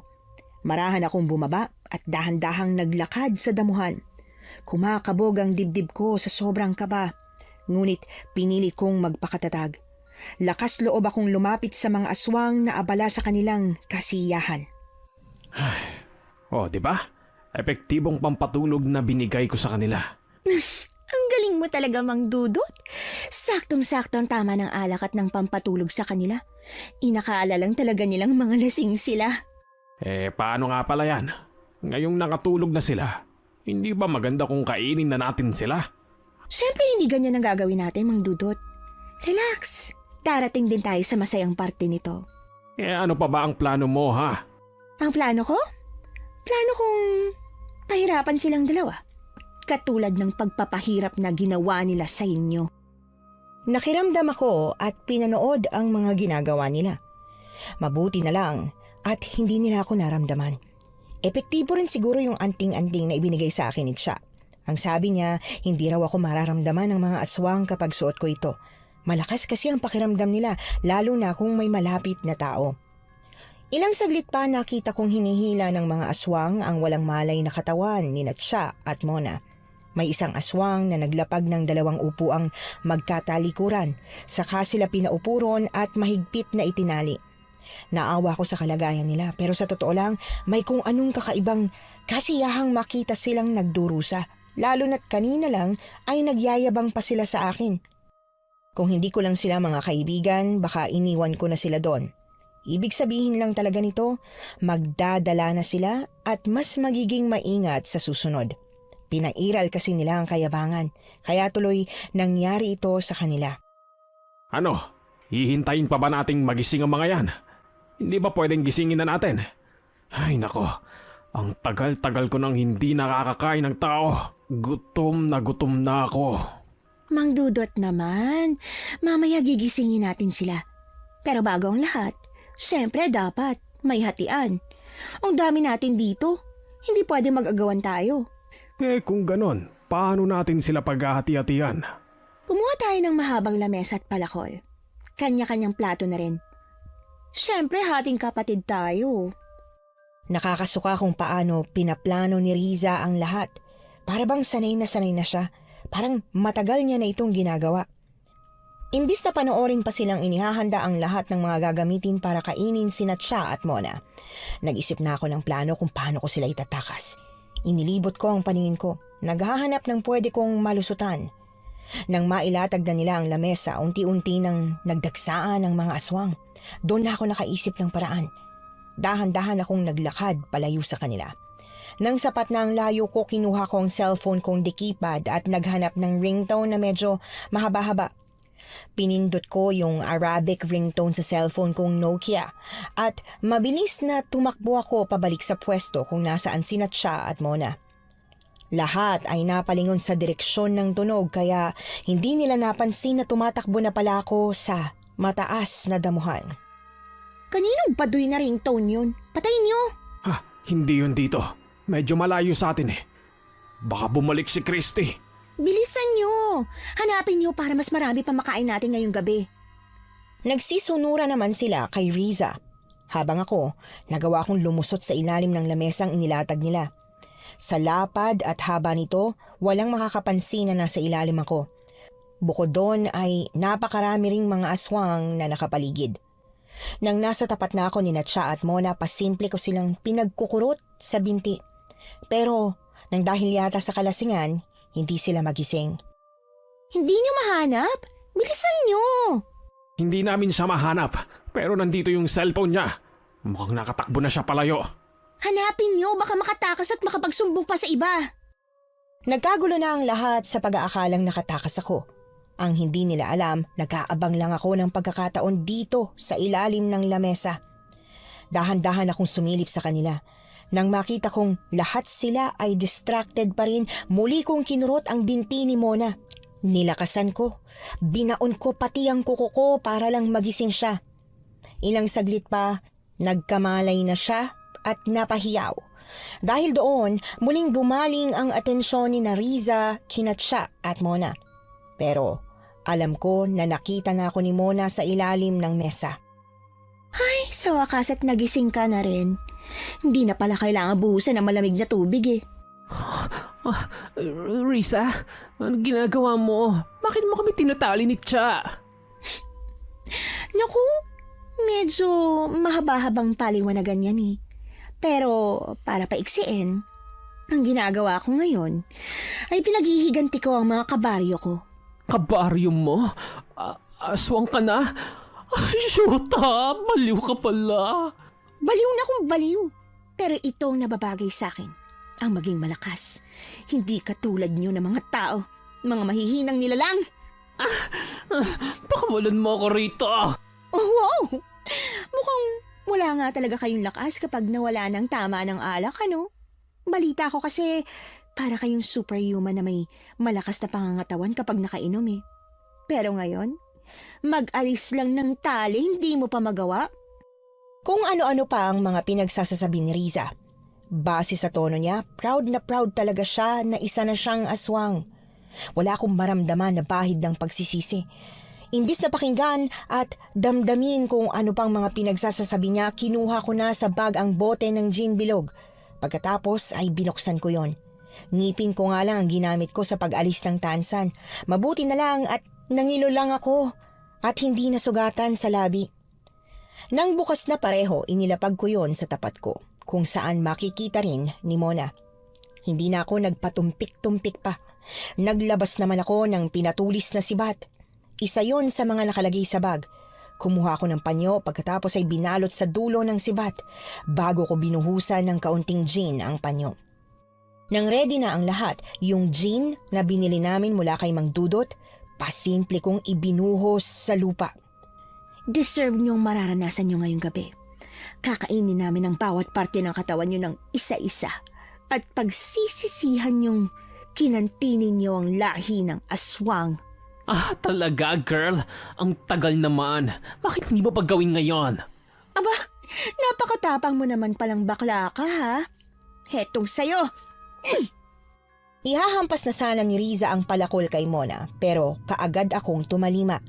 Marahan akong bumaba at dahan-dahang naglakad sa damuhan. Kumakabog ang dibdib ko sa sobrang kaba, ngunit pinilit kong magpakatatag. Lakas loob akong lumapit sa mga aswang na abala sa kanilang kasiyahan. Oh, di ba? Epektibong pampatulog na binigay ko sa kanila. Ang galing mo talaga, Mang Dudot. Saktong-sakto ang tama ng alak at ng pampatulog sa kanila. Inakaala lang talaga nilang mga lasing sila. Paano nga pala yan? Ngayong nakatulog na sila, hindi ba maganda kung kainin na natin sila? Siyempre hindi ganyan ang gagawin natin, Mang Dudot. Relax. Darating din tayo sa masayang parte nito. Ano pa ba ang plano mo, ha? Ang plano ko? Plano kong pahirapan silang dalawa. Katulad ng pagpapahirap na ginawa nila sa inyo. Nakiramdam ako at pinanood ang mga ginagawa nila. Mabuti na lang at hindi nila ako naramdaman. Epektibo rin siguro yung anting-anting na ibinigay sa akin ni Cha. Ang sabi niya, hindi raw ako mararamdaman ng mga aswang kapag suot ko ito. Malakas kasi ang pakiramdam nila, lalo na kung may malapit na tao. Ilang saglit pa nakita kong hinihila ng mga aswang ang walang malay na katawan ni Natsa at Mona. May isang aswang na naglapag ng 2 upuang magkatalikuran, saka sila pinaupuron at mahigpit na itinali. Naawa ko sa kalagayan nila, pero sa totoo lang may kung anong kakaibang kasiyahang makita silang nagdurusa, lalo na't kanina lang ay nagyayabang pa sila sa akin. Kung hindi ko lang sila mga kaibigan, baka iniwan ko na sila doon. Ibig sabihin lang talaga nito, magdadala na sila at mas magiging maingat sa susunod. Pinairal kasi nila ang kayabangan, kaya tuloy nangyari ito sa kanila. Ano? Hihintayin pa ba nating magising ang mga yan? Hindi ba pwedeng gisingin na natin? Ay nako, ang tagal-tagal ko nang hindi nakakakain ng tao. Gutom na ako. Mang Dudot naman, mamaya gigisingin natin sila. Pero bago ang lahat, siyempre dapat may hatian. Ang dami natin dito, hindi pwede mag-agawan tayo. Kung ganon, paano natin sila paghahati-hatian? Kumuha tayo ng mahabang lamesa at palakol. Kanya-kanyang plato na rin. Siyempre hating kapatid tayo. Nakakasuka kung paano pinaplano ni Riza ang lahat. Para bang sanay na siya. Parang matagal niya na itong ginagawa. Imbis na panoorin pa silang inihahanda ang lahat ng mga gagamitin para kainin si Natsa at Mona. Nag-isip na ako ng plano kung paano ko sila itatakas. Inilibot ko ang paningin ko. Naghahanap ng pwede kong malusutan. Nang mailatag na nila ang lamesa, unti-unti nang nagdagsaan ang mga aswang. Doon na ako nakaisip ng paraan. Dahan-dahan akong naglakad palayo sa kanila. Nang sapat na ang layo ko, kinuha ko ang cellphone kong dekipad at naghanap ng ringtone na medyo mahaba-haba. Pinindot ko yung Arabic ringtone sa cellphone kong Nokia at mabilis na tumakbo ako pabalik sa pwesto kung nasaan si Natsa at Mona. Lahat ay napalingon sa direksyon ng tunog kaya hindi nila napansin na tumatakbo na pala ako sa mataas na damuhan. Kaninong baduy na ringtone yun? Patayin niyo! Hindi yun dito. Medyo malayo sa atin eh. Baka bumalik si Christy. Bilisan niyo! Hanapin niyo para mas marami pa makain natin ngayong gabi. Nagsisunura naman sila kay Riza. Habang ako, nagawa kong lumusot sa ilalim ng lamesang inilatag nila. Sa lapad at haba nito, walang makakapansin na nasa ilalim ako. Bukod doon ay napakarami ring mga aswang na nakapaligid. Nang nasa tapat na ako ni Natsa at Mona, pasimple ko silang pinagkukurot sa binti. Pero nang dahil yata sa kalasingan, hindi sila magising. Hindi niyo mahanap? Bilisan niyo! Hindi namin siya mahanap, pero nandito yung cellphone niya. Mukhang nakatakbo na siya palayo. Hanapin niyo, baka makatakas at makapagsumbong pa sa iba. Nagkagulo na ang lahat sa pag-aakalang nakatakas ako. Ang hindi nila alam, nag-aabang lang ako ng pagkakataon dito sa ilalim ng lamesa. Dahan-dahan akong sumilip sa kanila. Nang makita kong lahat sila ay distracted pa rin, muli kong kinurot ang binti ni Mona. Nilakasan ko, binaon ko pati ang kuko ko para lang magising siya. Ilang saglit pa, nagkamalay na siya at napahiyaw. Dahil doon, muling bumaling ang atensyon ni Riza, Kinatsa at Mona. Pero alam ko na nakita na ako ni Mona sa ilalim ng mesa. Ay, sa wakas at nagising ka na rin. Hindi na pala kailangan buhusan ng malamig na tubig eh. Risa, ano ginagawa mo? Bakit mo kami tinatali ni Cha? Naku, medyo mahaba-habang paliwanagan yan eh. Pero para paiksiin, ang ginagawa ko ngayon ay pinaghihiganti ko ang mga kabaryo ko. Kabaryo mo? Aswang ka na? Ay, syota! Baliw ka pala! Baliw na kung baliw. Pero ito ang nababagay sa akin. Ang maging malakas. Hindi katulad niyo na mga tao. Mga mahihinang nilalang. Pakawalan mo ako rito! Oh, wow! Mukhang wala nga talaga kayong lakas kapag nawala ng tama ng alak, ano? Balita ko kasi para kayong superhuman na may malakas na pangangatawan kapag nakainom eh. Pero ngayon, mag-alis lang ng tali, hindi mo pa magawa? Kung ano-ano pa ang mga pinagsasasabi ni Riza. Base sa tono niya, proud na proud talaga siya na isa na siyang aswang. Wala akong maramdaman na bahid ng pagsisisi. Imbis na pakinggan at damdamin kung ano pang mga pinagsasasabi niya, kinuha ko na sa bag ang bote ng gin bilog. Pagkatapos ay binuksan ko yon. Ngipin ko nga lang ang ginamit ko sa pag-alis ng tansan. Mabuti na lang at nangilo lang ako at hindi nasugatan sa labi. Nang bukas na pareho, inilapag ko yon sa tapat ko, kung saan makikita rin ni Mona. Hindi na ako nagpatumpik-tumpik pa. Naglabas naman ako ng pinatulis na sibat. Isa yon sa mga nakalagay sa bag. Kumuha ako ng panyo pagkatapos ay binalot sa dulo ng sibat bago ko binuhusan ng kaunting gin ang panyo. Nang ready na ang lahat, yung gin na binili namin mula kay Mang Dudot, pasimple kong ibinuhos sa lupa. Deserve niyong mararanasan niyo ngayong gabi. Kakainin namin ang bawat parte ng katawan niyo ng isa-isa at pagsisisihan niyong kinantinin niyo ang lahi ng aswang. Talaga, girl? Ang tagal naman. Bakit hindi mo pa gawin ngayon? Aba, napakatapang mo naman palang bakla ka ha? Hetong sayo. Ihahampas na sana ni Riza ang palakol kay Mona, pero kaagad akong tumalima.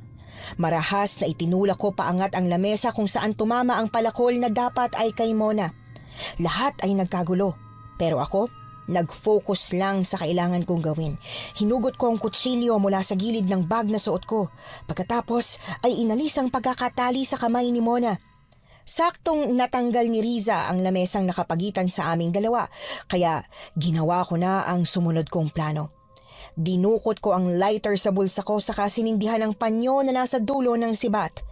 Marahas na itinulak ko paangat ang lamesa kung saan tumama ang palakol na dapat ay kay Mona. Lahat ay nagkagulo, pero ako nag-focus lang sa kailangan kong gawin. Hinugot ko ang kutsilyo mula sa gilid ng bag na suot ko. Pagkatapos ay inalis ang pagkakatali sa kamay ni Mona. Saktong natanggal ni Riza ang lamesang nakapagitan sa aming dalawa, kaya ginawa ko na ang sumunod kong plano. Dinukot ko ang lighter sa bulsa ko saka sinindihan ang panyo na nasa dulo ng sibat.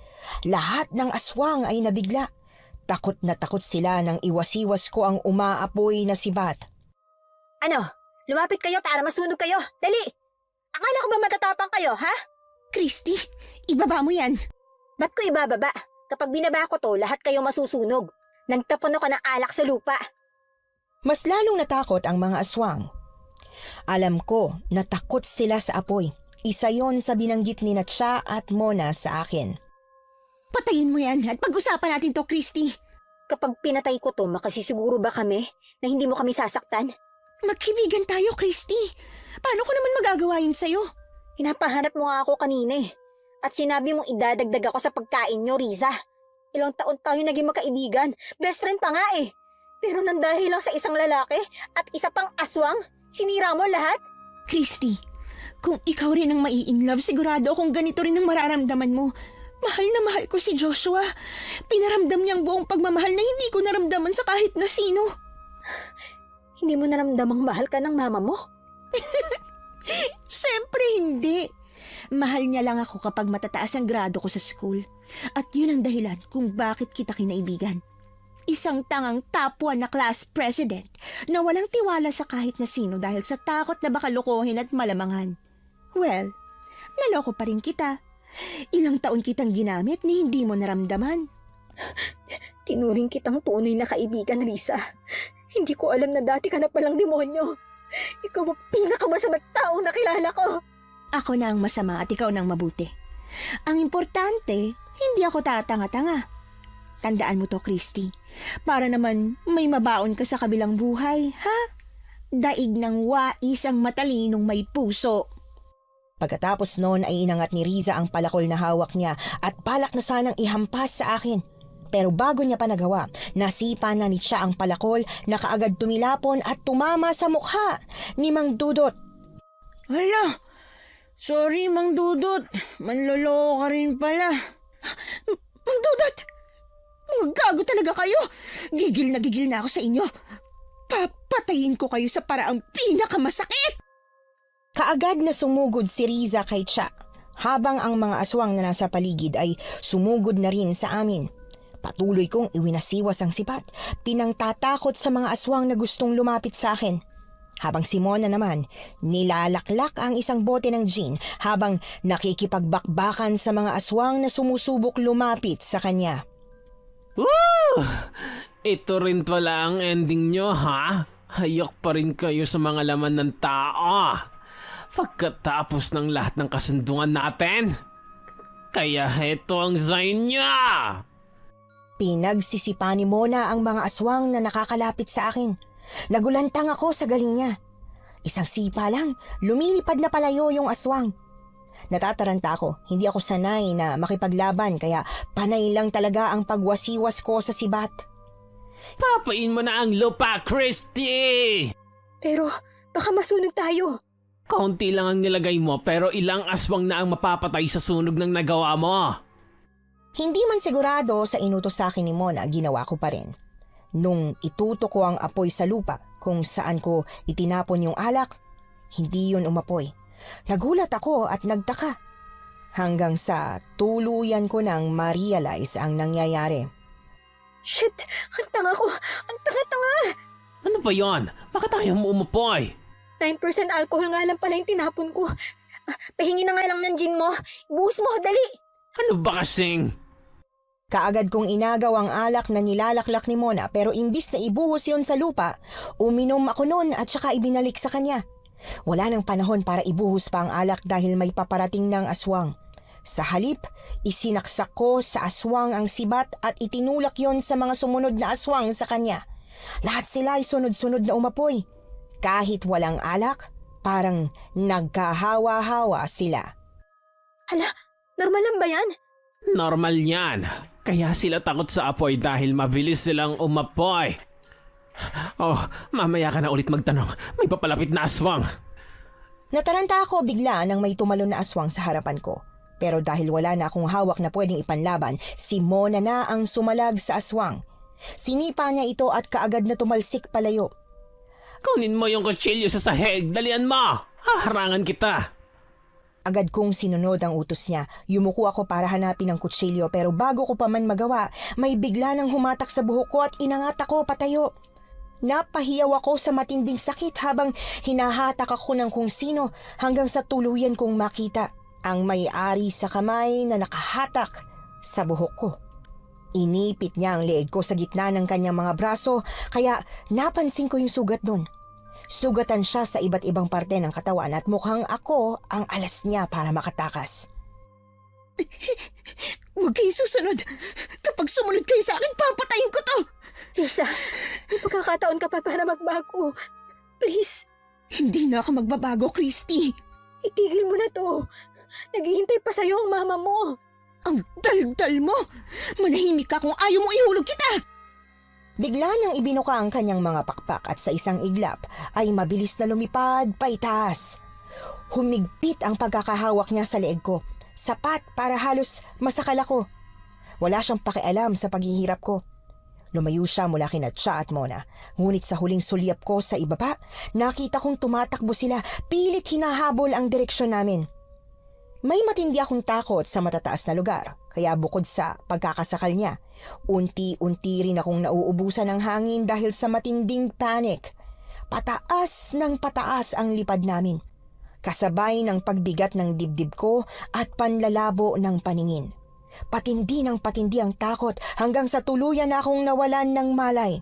Lahat ng aswang ay nabigla. Takot na takot sila nang iwasiwas ko ang umaapoy na sibat. Ano? Lumapit kayo para masunog kayo. Dali! Akala ko ba matatapang kayo, ha? Christy, ibaba mo yan. Ba't ko ibababa? Kapag binaba ko to, lahat kayo masusunog. Nagtapon ako ng alak sa lupa. Mas lalong natakot ang mga aswang. Alam ko na takot sila sa apoy. Isa yon sa binanggit ni Natsa at Mona sa akin. Patayin mo yan at pag-usapan natin to, Christy. Kapag pinatay ko to, makasisiguro ba kami na hindi mo kami sasaktan? Magkibigan tayo, Christy. Paano ko naman magagawa yun sa'yo? Hinapahanap mo nga ako kanina eh. At sinabi mong idadagdag ako sa pagkain nyo, Riza. Ilang taon tayo naging magkaibigan. Best friend pa nga eh. Pero nang dahil lang sa isang lalaki at isa pang aswang, sinira mo lahat? Christy, kung ikaw rin ang mai-inlove, sigurado akong ganito rin ang mararamdaman mo. Mahal na mahal ko si Joshua. Pinaramdam niyang buong pagmamahal na hindi ko naramdaman sa kahit na sino. Hindi mo naramdamang mahal ka ng mama mo? Siyempre hindi. Mahal niya lang ako kapag matataas ang grado ko sa school. At yun ang dahilan kung bakit kita kinaibigan. Isang tangang top 1 na class president na walang tiwala sa kahit na sino dahil sa takot na baka lokohin at malamangan. Well, naloko pa rin kita. Ilang taon kitang ginamit ni hindi mo naramdaman. Tinuring kitang tunay na kaibigan, Risa. Hindi ko alam na dati ka na palang demonyo. Ikaw ang pinakamasamang taong nakilala ko. Ako na ang masama at ikaw nang mabuti. Ang importante, hindi ako tatanga-tanga. Tandaan mo to, Christy. Para naman may mabaon ka sa kabilang buhay, ha? Daig ng wais ang matalinong may puso. Pagkatapos noon ay inangat ni Riza ang palakol na hawak niya at balak na sanang ihampas sa akin. Pero bago niya pa nagawa, nasipa na ni siya ang palakol na kaagad tumilapon at tumama sa mukha ni Mang Dudot. Hala, sorry Mang Dudot, manloloko ka rin pala. Mang Dudot, mga gago talaga kayo. Gigil na ako sa inyo. Papatayin ko kayo sa paraang pinakamasakit. Kaagad na sumugod si Riza kay Cha, habang ang mga aswang na nasa paligid ay sumugod na rin sa amin. Patuloy kong iwinasiwas ang sibat, pinangtatakot sa mga aswang na gustong lumapit sa akin. Habang si Mona naman, nilalaklak ang isang bote ng gin habang nakikipagbakbakan sa mga aswang na sumusubok lumapit sa kanya. Woo! Ito rin pala ang ending nyo, ha? Hayok pa rin kayo sa mga laman ng tao. Pagkatapos ng lahat ng kasundungan natin. Kaya ito ang sign niya. Pinagsisipa ni Mona ang mga aswang na nakakalapit sa akin. Nagulantang ako sa galing niya. Isang sipa lang, lumilipad na palayo yung aswang. Natataranta ako, hindi ako sanay na makipaglaban kaya panay lang talaga ang pagwasiwas ko sa sibat. Papain mo na ang lupa, Christy! Pero baka masunog tayo. Kaunti lang ang nilagay mo pero ilang aswang na ang mapapatay sa sunog ng nagawa mo. Hindi man sigurado sa inutos sa akin ni Mona, ginawa ko pa rin. Nung itutok ko ang apoy sa lupa kung saan ko itinapon yung alak, hindi yun umapoy. Nagulat ako at nagtaka. Hanggang sa tuluyan ko nang ma-realize ang nangyayari. Shit! Ang tanga ko! Ang tanga-tanga! Ano ba yon? Bakit ayaw mo umapoy? 9% alcohol nga lang pala yung tinapon ko. Pahingi na nga lang ng gin mo. Ibuhos mo, dali! Ano ba kasing? Kaagad kong inagaw ang alak na nilalaklak ni Mona pero imbis na ibuhos yon sa lupa, uminom ako nun at saka ibinalik sa kanya. Wala nang panahon para ibuhos pa ang alak dahil may paparating ng aswang. Sa halip, isinaksak ko sa aswang ang sibat at itinulak yon sa mga sumunod na aswang sa kanya. Lahat sila ay sunod-sunod na umapoy. Kahit walang alak, parang nagkahawa-hawa sila. Hala, normal lang ba yan? Normal yan. Kaya sila takot sa apoy dahil mabilis silang umapoy. Oh, mamaya ka na ulit magtanong. May papalapit na aswang. Nataranta ako bigla nang may tumalon na aswang sa harapan ko. Pero dahil wala na akong hawak na pwedeng ipanlaban, si Mona na ang sumalag sa aswang. Sinipa niya ito at kaagad na tumalsik palayo. Kunin mo yung kutsilyo sa sahig. Dalian mo. Haharangan kita. Agad kong sinunod ang utos niya. Yumuko ako para hanapin ang kutsilyo pero bago ko pa man magawa, may bigla nang humatak sa buhok ko at inangat ako patayo. Napahiyaw ako sa matinding sakit habang hinahatak ako ng kung sino hanggang sa tuluyan kong makita ang may-ari sa kamay na nakahatak sa buhok ko. Inipit niya ang leeg ko sa gitna ng kanyang mga braso kaya napansin ko yung sugat doon. Sugatan siya sa iba't ibang parte ng katawan at mukhang ako ang alas niya para makatakas. Huwag kayong susunod. Kapag sumunod kayo sa akin, papatayin ko to. Risa, may pagkakataon ka pa para magbago. Please, Hindi na ako magbabago, Christy. itigil mo na to. Naghihintay pa sa'yo ang mama mo. Ang daldal mo. Manahimik ka kung ayaw mo ihulog kita. Bigla niyang ibinuka ang kanyang mga pakpak at sa isang iglap ay mabilis na lumipad paitaas. Humigpit ang pagkakahawak niya sa leeg ko, sapat para halos masakal ako. Wala siyang pakialam sa paghihirap ko. Lumayo siya mula kina Cha at Mona, ngunit sa huling sulyap ko sa ibaba, nakita kong tumatakbo sila, pilit hinahabol ang direksyon namin. May matindi akong takot sa matataas na lugar, kaya bukod sa pagkakasakal niya, unti-unti rin akong nauubusan ng hangin dahil sa matinding panic. Pataas ng pataas ang lipad namin. kasabay ng pagbigat ng dibdib ko at panlalabo ng paningin. Patindi ng patindi ang takot hanggang sa tuluyan na akong nawalan ng malay.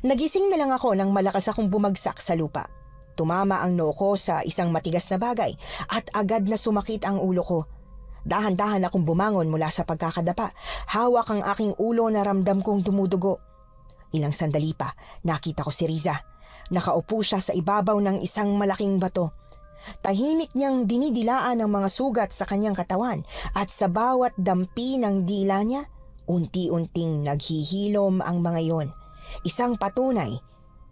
Nagising na lang ako nang malakas akong bumagsak sa lupa. Tumama ang noo ko sa isang matigas na bagay at agad na sumakit ang ulo ko. Dahan-dahan akong bumangon mula sa pagkakadapa. Hawak ang aking ulo na ramdam kong dumudugo. Ilang sandali pa, nakita ko si Riza. Nakaupo siya sa ibabaw ng isang malaking bato. Tahimik niyang dinidilaan ang mga sugat sa kanyang katawan at sa bawat dampi ng dila niya, unti-unting naghihilom ang mga yon. Isang patunay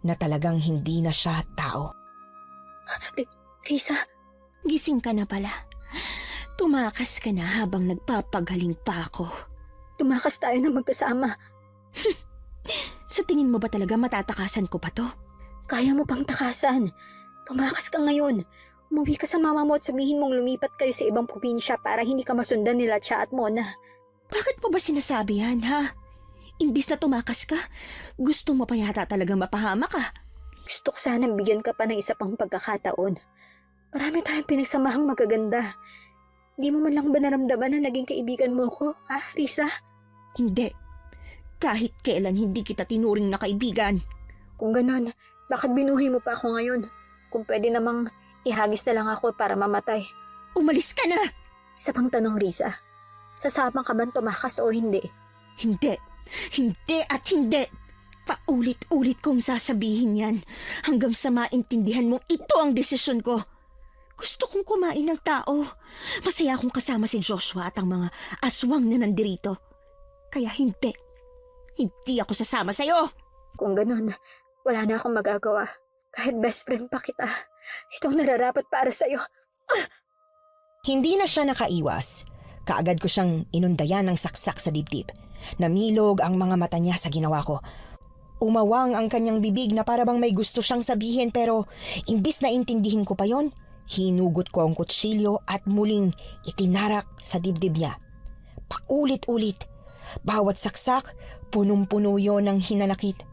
na talagang hindi na siya tao. Riza, Gising ka na pala. Tumakas ka na habang nagpapagaling pa ako. tumakas tayo na magkasama. Sa tingin mo ba talaga matatakasan ko pa to? Kaya mo pang takasan. Tumakas ka ngayon. Umuwi ka sa mama mo at sabihin mong lumipat kayo sa ibang probinsya para hindi ka masundan nila Cha at Mona. Bakit mo ba sinasabi yan, ha? Imbis na tumakas ka, gusto mo pa yata talagang mapahama ka. Gusto ko sanang bigyan ka pa ng isa pang pagkakataon. Marami tayong pinagsamahang magaganda. Hindi mo man lang ba naramdaman na naging kaibigan mo ko, ha, Riza? Hindi. Kahit kailan hindi kita tinuring na kaibigan. Kung ganon, bakit binuhay mo pa ako ngayon? Kung pwede namang ihagis na lang ako para mamatay. Umalis ka na! Isa pang tanong, Riza. Sasama ka bang tumakas o hindi? Hindi. Hindi at hindi. Paulit-ulit kong sasabihin yan hanggang sa maintindihan mong ito ang desisyon ko. Gusto kong kumain ng tao. Masaya akong kasama si Joshua at ang mga aswang na nandirito. Kaya hindi. Hindi ako sasama sa'yo. Kung ganon, wala na akong magagawa. Kahit best friend pa kita, itong nararapat para sa'yo. Hindi na siya nakaiwas. Kaagad ko siyang inundayan ng saksak sa dibdib. Namilog ang mga mata niya sa ginawa ko. Umawang ang kanyang bibig na parabang may gusto siyang sabihin pero imbis na intindihin ko pa yon, hinugot ko ang kutsilyo at muling itinarak sa dibdib niya. Paulit-ulit, bawat saksak, punong-puno yon ng hinanakit.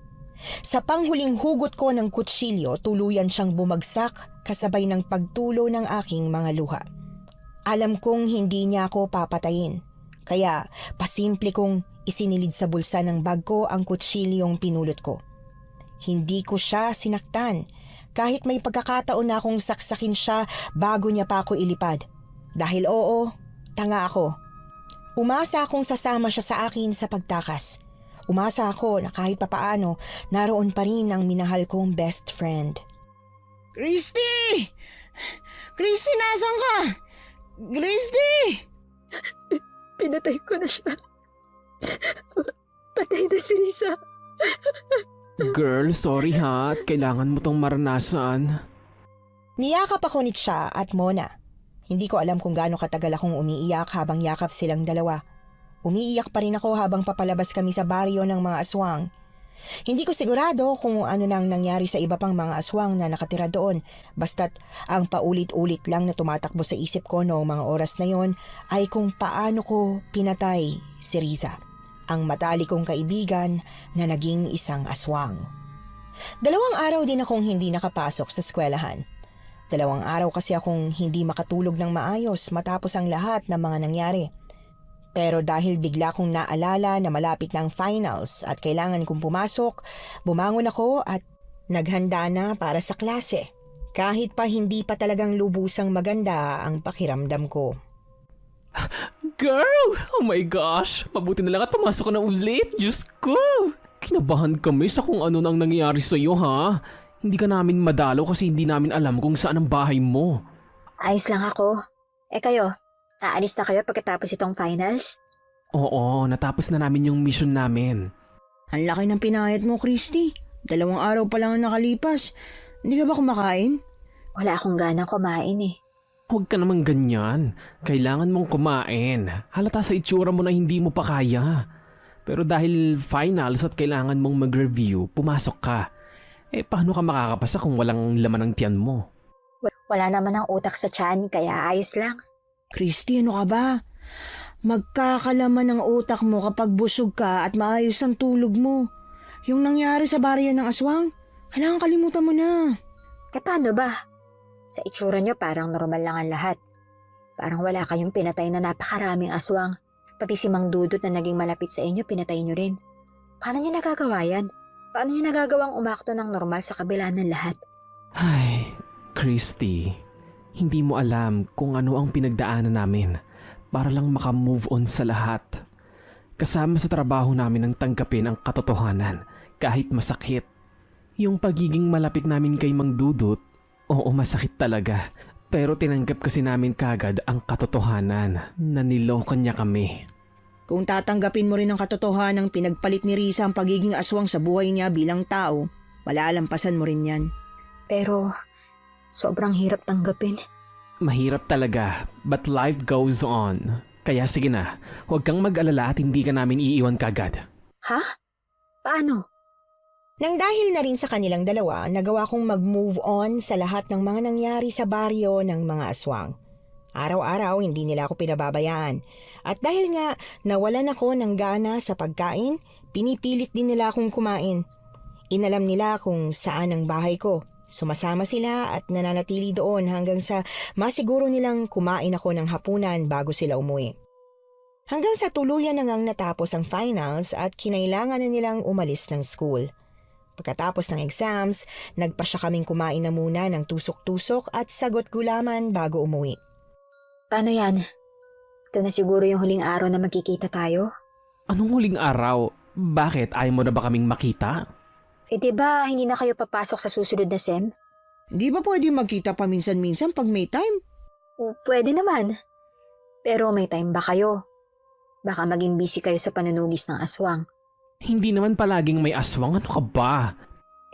Sa panghuling hugot ko ng kutsilyo, tuluyan siyang bumagsak kasabay ng pagtulo ng aking mga luha. Alam kong hindi niya ako papatayin, kaya pasimple kong isinilid sa bulsa ng bag ko ang kutsilyong pinulot ko. Hindi ko siya sinaktan, kahit may pagkakataon na akong saksakin siya bago niya pa ako ilipad. Dahil oo, tanga ako. Umasa akong sasama siya sa akin sa pagtakas. Umasa ako na kahit papaano, naroon pa rin ang minahal kong best friend. Christy! Christy, nasan ka? Christy! Pinatay ko na siya. Patay na si Riza. Girl, sorry ha at kailangan mo tong maranasan. Niyakap ako ni Cha at Mona. Hindi ko alam kung gaano katagal akong umiiyak habang yakap silang dalawa. Umiiyak pa rin ako habang papalabas kami sa baryo ng mga aswang. Hindi ko sigurado kung ano nang nangyari sa iba pang mga aswang na nakatira doon. Basta't ang paulit-ulit lang na tumatakbo sa isip ko noong mga oras na yon ay kung paano ko pinatay si Riza, ang matalik kong kaibigan na naging isang aswang. 2 araw din akong hindi nakapasok sa eskwelahan. 2 araw kasi akong hindi makatulog ng maayos matapos ang lahat ng mga nangyari. Pero dahil bigla kong naalala na malapit na ang finals at kailangan kong pumasok, bumangon ako at naghanda na para sa klase. Kahit pa hindi pa talagang lubusang maganda ang pakiramdam ko. Girl! Oh my gosh! Mabuti na lang at pumasok ka na ulit! Diyos ko! Kinabahan kami sa kung ano nang nangyayari sa'yo ha. Hindi ka namin madalaw kasi hindi namin alam kung saan ang bahay mo. Ayos lang ako. Kayo, aalis na kayo pagkatapos itong finals? Oo, natapos na namin yung mission namin. Ang laki ng pinayat mo, Christy. 2 araw pa lang ang nakalipas. Hindi ka ba kumakain? Wala akong ganang kumain eh. Huwag ka naman ganyan. Kailangan mong kumain. Halata sa itsura mo na hindi mo pa kaya. Pero dahil finals at kailangan mong mag-review, pumasok ka. Paano ka makakapasa kung walang laman ng tiyan mo? Wala naman ang utak sa tiyan, kaya ayos lang. Christy, ano ka ba? Magkakalaman ng utak mo kapag busog ka at maayos ang tulog mo. Yung nangyari sa baryo ng aswang, kailangan kalimutan mo na. Paano ba? Sa itsura nyo parang normal lang ang lahat. Parang wala kayong pinatay na napakaraming aswang. Pati si Mang Dudut na naging malapit sa inyo, pinatay nyo rin. Paano nyo nagagawa yan? Paano nyo nagagawang umakto ng normal sa kabila ng lahat? Ay, Christy, hindi mo alam kung ano ang pinagdaanan namin para lang makamove on sa lahat. Kasama sa trabaho namin ang tanggapin ang katotohanan kahit masakit. Yung pagiging malapit namin kay Mang Dudut, oo masakit talaga. Pero tinanggap kasi namin kagad ang katotohanan na niloko niya kami. Kung tatanggapin mo rin ang katotohanan ng pinagpalit ni Risa ang pagiging aswang sa buhay niya bilang tao, malalampasan mo rin yan. Pero sobrang hirap tanggapin. Mahirap talaga, but life goes on. Kaya sige na, huwag kang mag-alala at hindi ka namin iiwan kagad. Ha? Paano? Nang dahil na rin sa kanilang dalawa, nagawa kong mag-move on sa lahat ng mga nangyari sa baryo ng mga aswang. Araw-araw hindi nila ako pinababayaan. At dahil nga nawalan ako ng gana sa pagkain, pinipilit din nila akong kumain. Inalam nila kung saan ang bahay ko. Sumasama sila at nananatili doon hanggang sa masiguro nilang kumain ako ng hapunan bago sila umuwi. Hanggang sa tuluyan na ngang natapos ang finals at kinailangan na nilang umalis ng school. Pagkatapos ng exams, nagpa siya kaming kumain na muna ng tusok-tusok at sagot gulaman bago umuwi. Paano yan? Ito na siguro yung huling araw na magkikita tayo? Anong huling araw? Bakit ayaw mo na ba kaming makita? Eh diba hindi na kayo papasok sa susunod na SEM? Di ba pwede magkita paminsan-minsan pag may time? Pwede naman. Pero may time ba kayo? Baka maging busy kayo sa panunugis ng aswang. Hindi naman palaging may aswang, ano ka ba?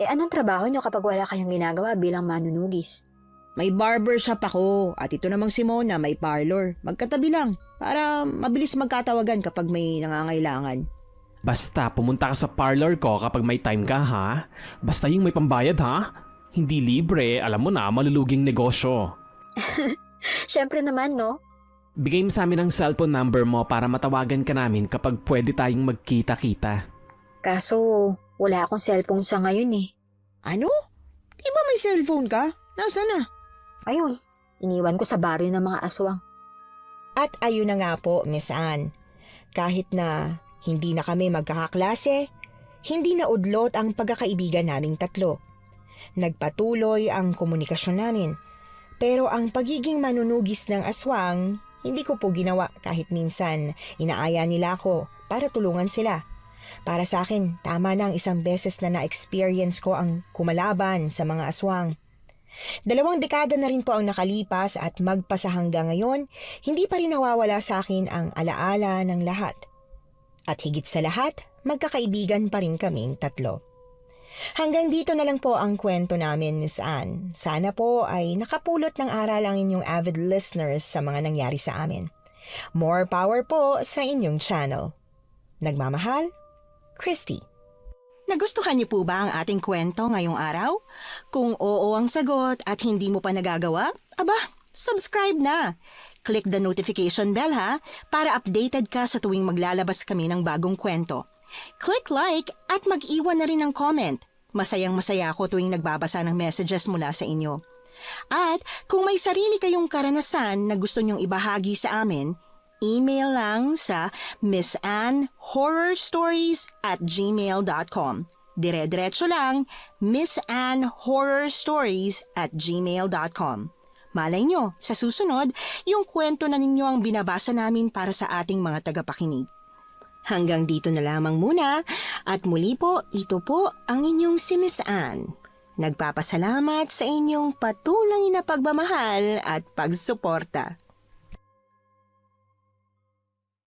Eh anong trabaho nyo kapag wala kayong ginagawa bilang manunugis? May barbershop ako at ito namang si Mona may parlor. Magkatabi lang para mabilis magkatawagan kapag may nangangailangan. Basta pumunta ka sa parlor ko kapag may time ka ha? Basta yung may pambayad ha? Hindi libre, alam mo na, maluluging negosyo. Syempre naman no? Bigay mo sa amin ang cellphone number mo para matawagan ka namin kapag pwede tayong magkita-kita. Kaso wala akong cellphone sa ngayon eh. Ano? Di ba may cellphone ka? Nasaan na? Ayun, iniwan ko sa baryo ng mga aswang. At ayun na nga po, Miss Anne. Kahit na hindi na kami magkakaklase, hindi na udlot ang pagkakaibigan naming tatlo. Nagpatuloy ang komunikasyon namin. Pero ang pagiging manunugis ng aswang, hindi ko po ginawa kahit minsan inaaya nila ako para tulungan sila. Para sa akin, tama na ang isang beses na na-experience ko ang kumalaban sa mga aswang. 2 dekada na rin po ang nakalipas at magpasa hanggang ngayon, hindi pa rin nawawala sa akin ang alaala ng lahat. At higit sa lahat, magkakaibigan pa rin kaming tatlo. Hanggang dito na lang po ang kwento namin, Miss Anne. Sana po ay nakapulot ng aral ang inyong avid listeners sa mga nangyari sa amin. More power po sa inyong channel. Nagmamahal, Christy. Nagustuhan niyo po ba ang ating kwento ngayong araw? Kung oo ang sagot at hindi mo pa nagagawa, aba, subscribe na. Click the notification bell ha, para updated ka sa tuwing maglalabas kami ng bagong kwento. Click like at mag-iwan na rin ng comment. Masayang-masaya ako tuwing nagbabasa ng messages mula sa inyo. At kung may sarili kayong karanasan na gusto nyong ibahagi sa amin, email lang sa missanhorrorstories@gmail.com. Dire-diretso lang, missanhorrorstories@gmail.com. Malay nyo, sa susunod, yung kwento na ninyo ang binabasa namin para sa ating mga tagapakinig. Hanggang dito na lamang muna at muli po, ito po ang inyong si Miss Anne. Nagpapasalamat sa inyong patuloy na pagmamahal at pagsuporta.